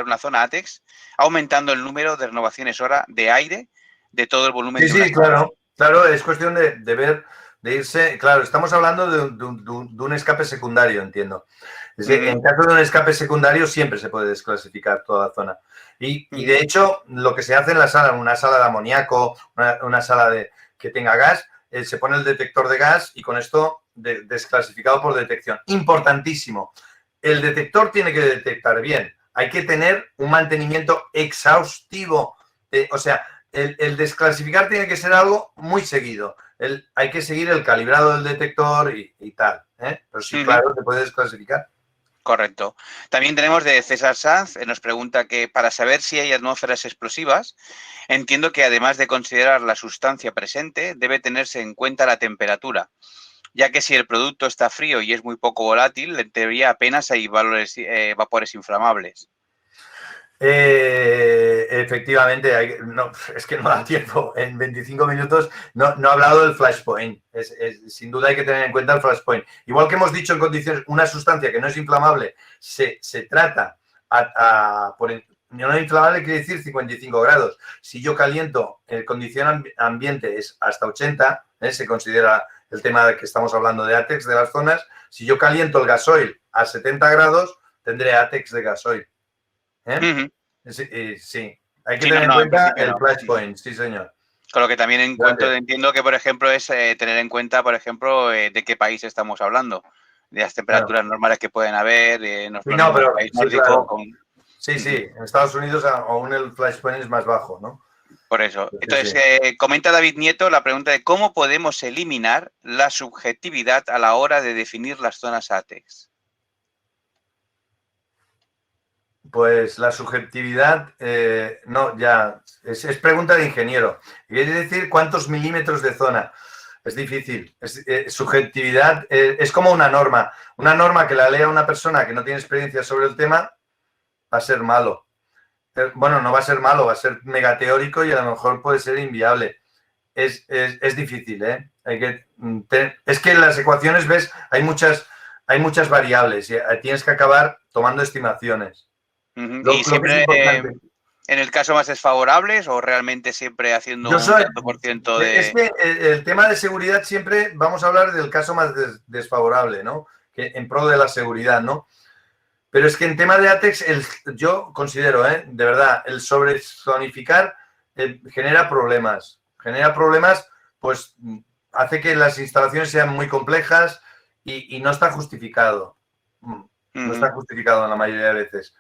una zona ATEX aumentando el número de renovaciones hora de aire de todo el volumen de una sala. Sí, claro, es cuestión de ver, de irse, claro, estamos hablando de un escape secundario, entiendo. Es decir, en caso de un escape secundario siempre se puede desclasificar toda la zona. Y de hecho, lo que se hace en la sala, una sala de amoníaco, una sala que tenga gas, se pone el detector de gas y con esto desclasificado por detección. Importantísimo. El detector tiene que detectar bien. Hay que tener un mantenimiento exhaustivo. O sea, el desclasificar tiene que ser algo muy seguido. Hay que seguir el calibrado del detector y tal. Pero sí, claro, se puede desclasificar. Correcto. También tenemos de César Sanz, nos pregunta que para saber si hay atmósferas explosivas, entiendo que además de considerar la sustancia presente, debe tenerse en cuenta la temperatura, ya que si el producto está frío y es muy poco volátil, en teoría apenas hay vapores inflamables. Efectivamente, es que no da tiempo. En 25 minutos no he hablado del flashpoint. Sin duda hay que tener en cuenta el flashpoint. Igual que hemos dicho en condiciones, una sustancia que no es inflamable se trata no inflamable quiere decir 55 grados. Si yo caliento, el condición ambiente es hasta 80, se considera el tema de que estamos hablando de ATEX de las zonas. Si yo caliento el gasoil a 70 grados, tendré ATEX de gasoil. Sí, hay que tener en cuenta el flashpoint, sí señor. Con lo que también entiendo que, por ejemplo, es tener en cuenta, por ejemplo, de qué país estamos hablando, de las temperaturas normales que pueden haber, en país nórdico. Claro. Sí, en Estados Unidos aún el flashpoint es más bajo, ¿no? Por eso. Entonces, comenta David Nieto la pregunta de cómo podemos eliminar la subjetividad a la hora de definir las zonas ATEX. Pues la subjetividad, es pregunta de ingeniero. Quiere decir cuántos milímetros de zona. Es difícil. Subjetividad es como una norma. Una norma que la lea una persona que no tiene experiencia sobre el tema va a ser malo. Bueno, no va a ser malo, va a ser megateórico y a lo mejor puede ser inviable. Es difícil, ¿eh? Es que en las ecuaciones, ves, hay muchas variables y tienes que acabar tomando estimaciones. ¿Y siempre en el caso más desfavorables o realmente siempre haciendo un tanto por ciento de...? Es que el tema de seguridad siempre vamos a hablar del caso más desfavorable, ¿no? Que en pro de la seguridad, ¿no? Pero es que en tema de ATEX, yo considero, de verdad, el sobrezonificar genera problemas. Genera problemas, pues hace que las instalaciones sean muy complejas y no está justificado. No está justificado en la mayoría de veces.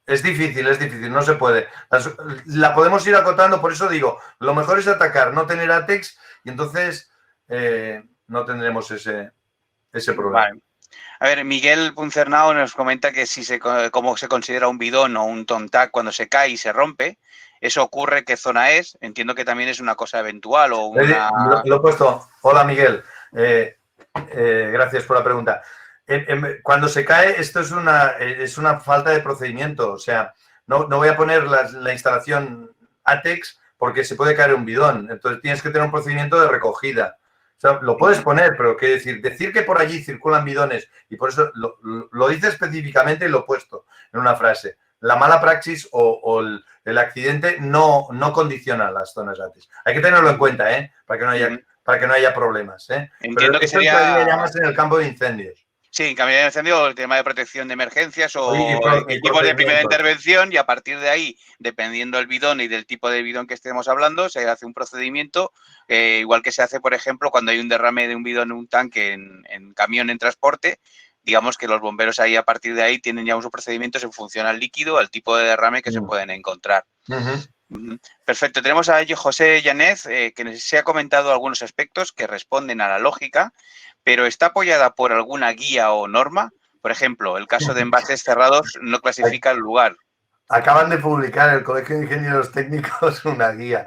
Es difícil, no se puede. La podemos ir acotando, por eso digo, lo mejor es atacar, no tener ATEX y entonces no tendremos ese problema. Vale. A ver, Miguel Puncernao nos comenta que cómo se considera un bidón o un tontac cuando se cae y se rompe. ¿Eso ocurre? ¿Qué zona es? Entiendo que también es una cosa eventual o una... Lo he puesto. Hola, Miguel. Gracias por la pregunta. Cuando se cae, esto es una falta de procedimiento. O sea, no voy a poner la instalación ATEX porque se puede caer un bidón. Entonces, tienes que tener un procedimiento de recogida. O sea, lo puedes poner, pero ¿qué decir? Decir que por allí circulan bidones y por eso lo dice específicamente y lo he puesto en una frase. La mala praxis o el accidente no condiciona las zonas ATEX. Hay que tenerlo en cuenta, para que no haya problemas. Entiendo que sería... ya más en el campo de incendios. Sí, en cambio de incendio, el tema de protección de emergencias o equipos de primera intervención y a partir de ahí, dependiendo del bidón y del tipo de bidón que estemos hablando, se hace un procedimiento, igual que se hace, por ejemplo, cuando hay un derrame de un bidón en un tanque en camión en transporte, digamos que los bomberos ahí a partir de ahí tienen ya unos procedimientos en función al líquido, al tipo de derrame que se pueden encontrar. Perfecto. Tenemos a José Yanez, que se ha comentado algunos aspectos que responden a la lógica, pero ¿está apoyada por alguna guía o norma? Por ejemplo, el caso de envases cerrados no clasifica el lugar. Acaban de publicar el Colegio de Ingenieros Técnicos una guía.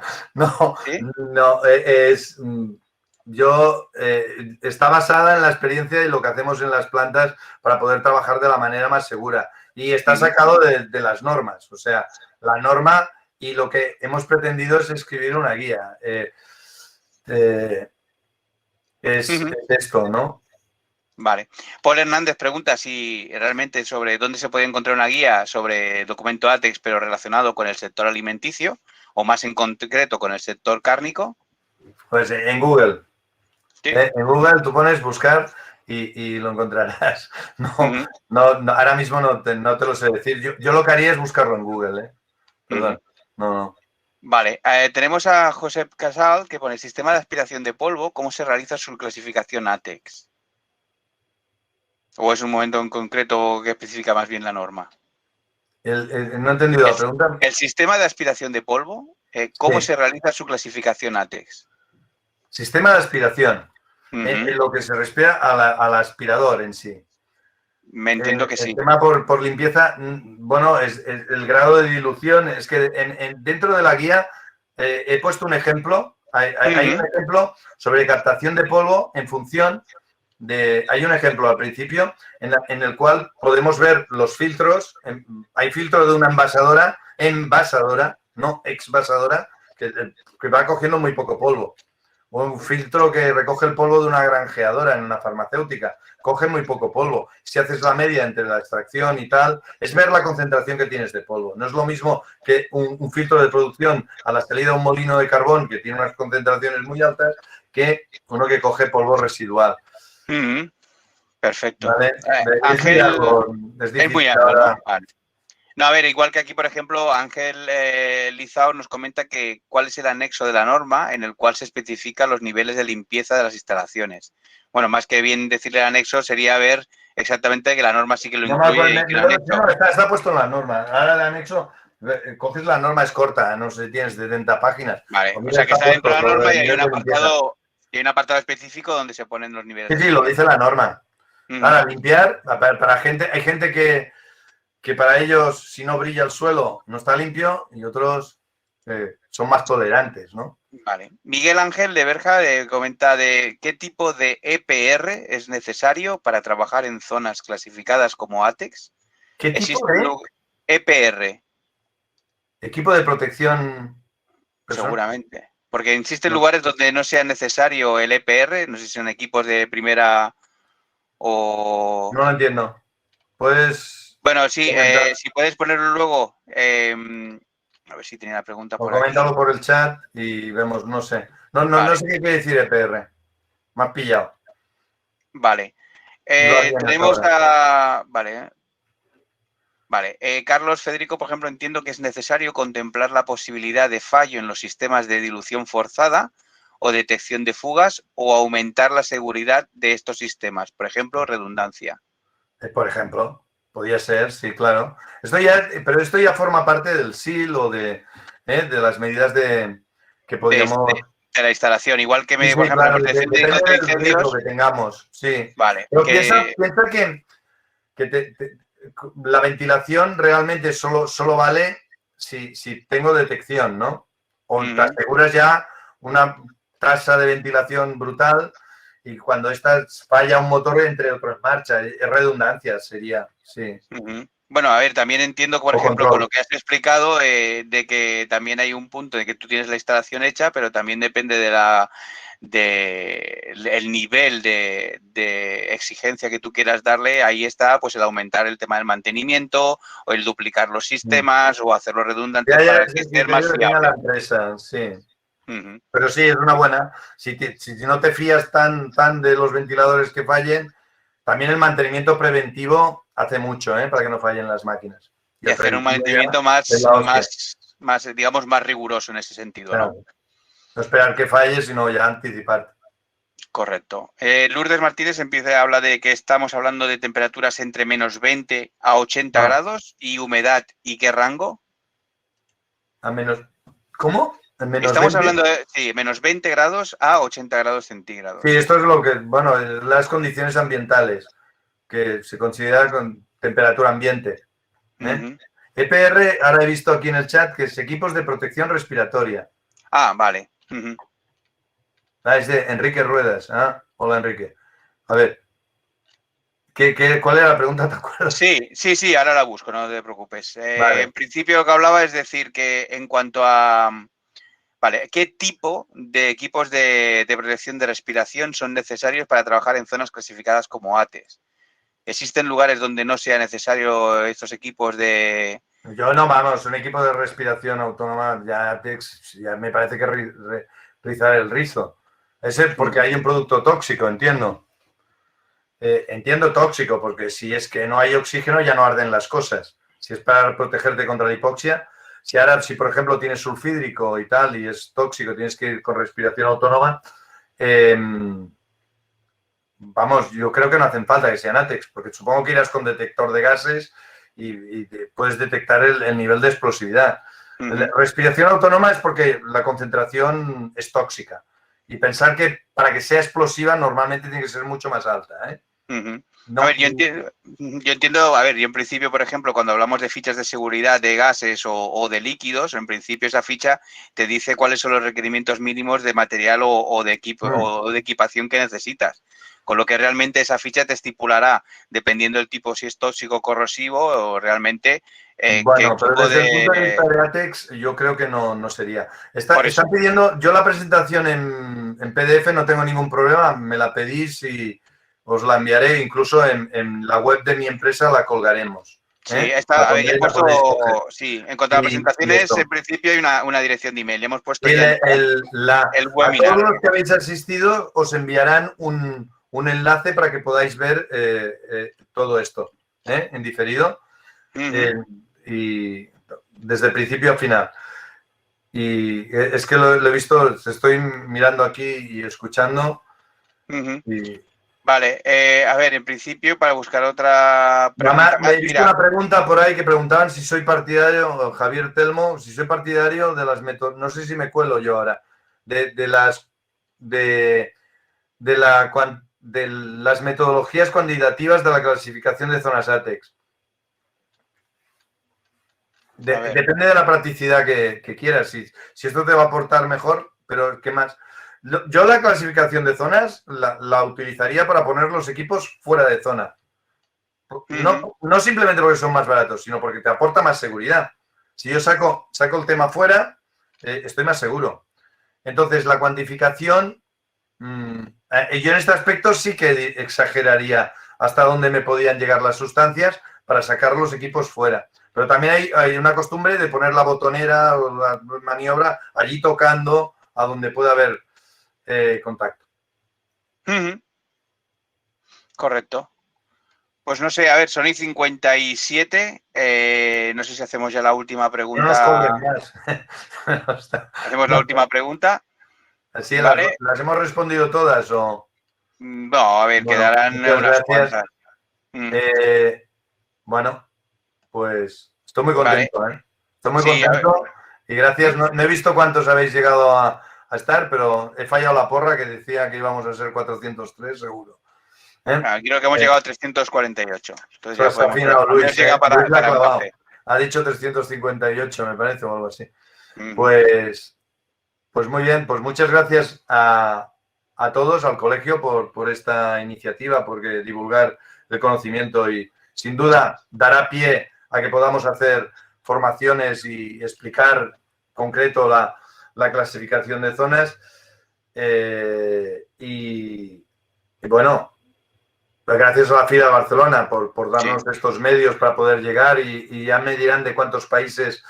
Está basada en la experiencia y lo que hacemos en las plantas para poder trabajar de la manera más segura. Y está sacado de las normas. O sea, la norma y lo que hemos pretendido es escribir una guía. Es esto, ¿no? Vale. Paul Hernández pregunta si realmente sobre dónde se puede encontrar una guía sobre documento ATEX, pero relacionado con el sector alimenticio o más en concreto con el sector cárnico. Pues en Google. ¿Sí? En Google tú pones buscar y lo encontrarás. Ahora mismo no te lo sé decir. Yo lo que haría es buscarlo en Google. Perdón. No. Vale, tenemos a Josep Casal que pone sistema de aspiración de polvo, ¿cómo se realiza su clasificación ATEX? ¿O es un momento en concreto que especifica más bien la norma? No he entendido la pregunta. El sistema de aspiración de polvo, ¿cómo se realiza su clasificación ATEX? Sistema de aspiración, en lo que se refiere al aspirador en sí. Me entiendo que sí. El tema por limpieza, bueno, es el grado de dilución. Es que dentro de la guía he puesto un ejemplo. Hay un ejemplo sobre captación de polvo en función de... Hay un ejemplo al principio en el cual podemos ver los filtros. Hay filtro de una envasadora, no exvasadora, que va cogiendo muy poco polvo. O un filtro que recoge el polvo de una granjeadora en una farmacéutica. Coge muy poco polvo. Si haces la media entre la extracción y tal, es ver la concentración que tienes de polvo. No es lo mismo que un filtro de producción a la salida de un molino de carbón que tiene unas concentraciones muy altas que uno que coge polvo residual. Perfecto. ¿Vale? Ángel, es difícil muy algo, ahora. ¿no? Vale. No, a ver, igual que aquí, por ejemplo, Ángel Lizao nos comenta que cuál es el anexo de la norma en el cual se especifican los niveles de limpieza de las instalaciones. Bueno, más que bien decirle el anexo sería ver exactamente que la norma sí que lo incluye y que el anexo... No, está puesto en la norma. Ahora el anexo, coges la norma, es corta, no sé si tienes 70 páginas. Vale, o sea que está dentro de la norma y hay un apartado específico donde se ponen los niveles de limpieza. Sí, lo dice la norma. Ahora, limpiar, para gente, hay gente que para ellos, si no brilla el suelo, no está limpio, y otros son más tolerantes, ¿no? Vale. Miguel Ángel de Berja comenta de qué tipo de EPR es necesario para trabajar en zonas clasificadas como ATEX. ¿Qué tipo de? EPR. Equipo de protección personal. Seguramente. Porque existen lugares donde no sea necesario el EPR, no sé si son equipos de primera o... No lo entiendo. Pues... Bueno, sí, si puedes ponerlo luego... a ver si tenía la pregunta por aquí. Coméntalo por el chat y vemos, no sé. No sé qué quiere decir EPR. Me has pillado. Vale. Tenemos a... Vale. Carlos Federico, por ejemplo, entiendo que es necesario contemplar la posibilidad de fallo en los sistemas de dilución forzada o detección de fugas o aumentar la seguridad de estos sistemas. Por ejemplo, redundancia. Por ejemplo. Podría ser, sí, claro. Pero esto ya forma parte del SIL o de las medidas que podríamos... De la instalación, igual que, sí, por ejemplo, claro, protección de depende del incendios... riesgo que tengamos, sí. Vale. Pero piensa que la ventilación realmente solo vale si tengo detección, ¿no? O te aseguras ya una tasa de ventilación brutal y cuando falla un motor entre otros en marcha. Es redundancia, sería, sí. Bueno, a ver, también entiendo, por ejemplo, con lo que has explicado, de que también hay un punto de que tú tienes la instalación hecha, pero también depende el nivel de exigencia que tú quieras darle. Ahí está, pues el aumentar el tema del mantenimiento o el duplicar los sistemas o hacerlo redundantes para que sea más fiable. La empresa, sí. Pero sí, es una buena. Si no te fías tan de los ventiladores que fallen, también el mantenimiento preventivo hace mucho, para que no fallen las máquinas. Y hacer un mantenimiento más, digamos, más riguroso en ese sentido, claro. ¿No? No esperar que falle, sino ya anticipar. Correcto. Lourdes Martínez habla de que estamos hablando de temperaturas entre menos 20 a 80 grados y humedad. ¿Y qué rango? A menos... ¿Cómo? Estamos hablando de menos 20 grados a 80 grados centígrados. Sí, esto es lo que, bueno, las condiciones ambientales, que se considera con temperatura ambiente. EPR, ahora he visto aquí en el chat que es equipos de protección respiratoria. Ah, vale. Es de Enrique Ruedas. Hola, Enrique. A ver, ¿cuál era la pregunta? ¿Te acuerdas? Sí, ahora la busco, no te preocupes. Vale. En principio lo que hablaba es decir que en cuanto a... Vale, ¿qué tipo de equipos de protección de respiración son necesarios para trabajar en zonas clasificadas como ATES? ¿Existen lugares donde no sea necesario estos equipos de...? Yo no, vamos, un equipo de respiración autónoma, ya me parece que rizar el rizo. Ese porque hay un producto tóxico, entiendo. Entiendo tóxico, porque si es que no hay oxígeno ya no arden las cosas. Si es para protegerte contra la hipoxia... Si por ejemplo tienes sulfídrico y tal y es tóxico, tienes que ir con respiración autónoma, vamos, yo creo que no hacen falta que sean ATEX, porque supongo que irás con detector de gases y puedes detectar el nivel de explosividad. La respiración autónoma es porque la concentración es tóxica y pensar que para que sea explosiva normalmente tiene que ser mucho más alta, No. A ver, yo entiendo, a ver, yo en principio, por ejemplo, cuando hablamos de fichas de seguridad de gases o de líquidos, en principio esa ficha te dice cuáles son los requerimientos mínimos de material o de equipo o de equipación que necesitas. con lo que realmente esa ficha te estipulará, dependiendo del tipo, si es tóxico, corrosivo o realmente Bueno, qué pero tipo desde el punto de de... vista de ATEX, yo creo que no sería. Por eso. Están pidiendo, yo la presentación en PDF no tengo ningún problema, me la pedís y os la enviaré, incluso en la web de mi empresa la colgaremos. Sí, La a ver, he pondréis, la puesto, podéis coger. sí, en cuanto a las Y presentaciones, esto. en principio hay una dirección de email. Le hemos puesto Y ya el a todos webinar. los que habéis asistido os enviarán un enlace para que podáis ver todo esto en diferido y desde principio a final. Y es que lo he visto, estoy mirando aquí y escuchando. Y... Vale, a ver, en principio, para buscar otra pregunta más, He visto una pregunta por ahí que preguntaban si soy partidario, Javier Telmo, si soy partidario de las metodologías, no sé si me cuelo yo ahora, de las metodologías cuantitativas de la clasificación de zonas ATEX. Depende de la practicidad que quieras. Si esto te va a aportar mejor, pero ¿qué más? Yo la clasificación de zonas la utilizaría para poner los equipos fuera de zona. No simplemente porque son más baratos, sino porque te aporta más seguridad. Si yo saco el tema fuera, estoy más seguro. Entonces, la cuantificación, yo en este aspecto sí que exageraría hasta dónde me podían llegar las sustancias para sacar los equipos fuera. Pero también hay una costumbre de poner la botonera o la maniobra allí tocando a donde pueda haber contacto. Correcto. Pues no sé, a ver, son y 57. No sé si hacemos ya la última pregunta. No nos cobren más. Hacemos la última pregunta. ¿Sí, ¿vale? las hemos respondido todas o...? No, a ver, Bueno, quedarán unas gracias. cuantas. Bueno, pues estoy muy contento, Vale. Estoy muy Sí, contento y gracias. No he visto cuántos habéis llegado a estar, pero he fallado la porra que decía que íbamos a ser 403 seguro. Creo que hemos llegado a 348. Entonces pues ya podemos afinado, Luis, llega para Luis la ha un clavado. café. Ha dicho 358, me parece, o algo así. Pues muy bien, pues muchas gracias a todos, al colegio, por esta iniciativa, porque divulgar el conocimiento y sin duda dará pie a que podamos hacer formaciones y explicar concreto la clasificación de zonas. Y bueno, gracias a la FIDA de Barcelona por darnos estos medios para poder llegar y ya me dirán de cuántos países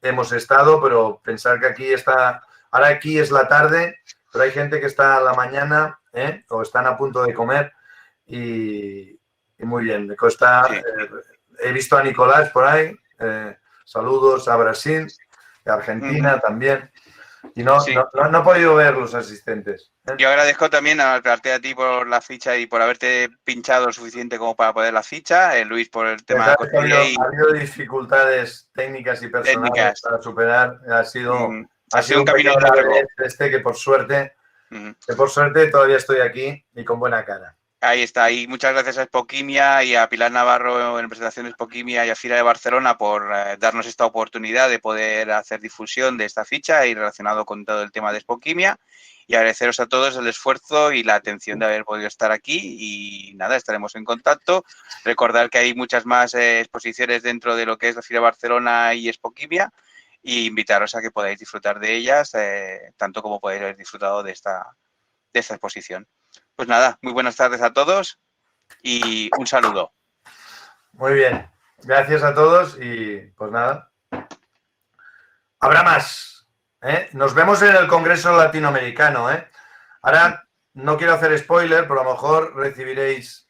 hemos estado, pero pensar que aquí está, ahora aquí es la tarde, pero hay gente que está a la mañana o están a punto de comer y muy bien, me cuesta, he visto a Nicolás por ahí, saludos a Brasil, a Argentina también. Y no he podido ver los asistentes. Yo agradezco también a ti por la ficha y por haberte pinchado lo suficiente como para poder la ficha, Luis por el tema de ha habido dificultades técnicas y personales para superar. Ha sido un camino pequeño largo. Que por suerte todavía estoy aquí y con buena cara. Ahí está, y muchas gracias a Spoquimia y a Pilar Navarro en presentación de Spoquimia y a FIRA de Barcelona por darnos esta oportunidad de poder hacer difusión de esta ficha y relacionado con todo el tema de Spoquimia. Y agradeceros a todos el esfuerzo y la atención de haber podido estar aquí y nada, estaremos en contacto. Recordar que hay muchas más exposiciones dentro de lo que es la FIRA Barcelona y Spoquimia y invitaros a que podáis disfrutar de ellas tanto como podéis haber disfrutado de esta exposición. Pues nada, muy buenas tardes a todos y un saludo. Muy bien, gracias a todos y pues nada, habrá más. Nos vemos en el Congreso Latinoamericano. Ahora no quiero hacer spoiler, pero a lo mejor recibiréis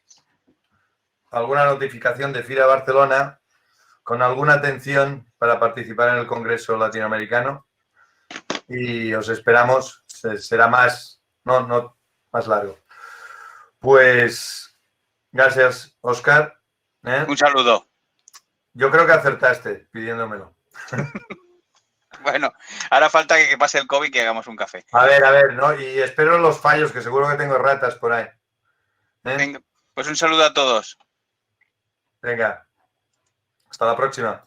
alguna notificación de FIRA Barcelona con alguna atención para participar en el Congreso Latinoamericano y os esperamos, será más largo. Pues gracias, Óscar. Un saludo. Yo creo que acertaste pidiéndomelo. Bueno, ahora falta que pase el COVID y que hagamos un café. A ver, ¿no? Y espero los fallos, que seguro que tengo ratas por ahí. Venga, pues un saludo a todos. Venga, hasta la próxima.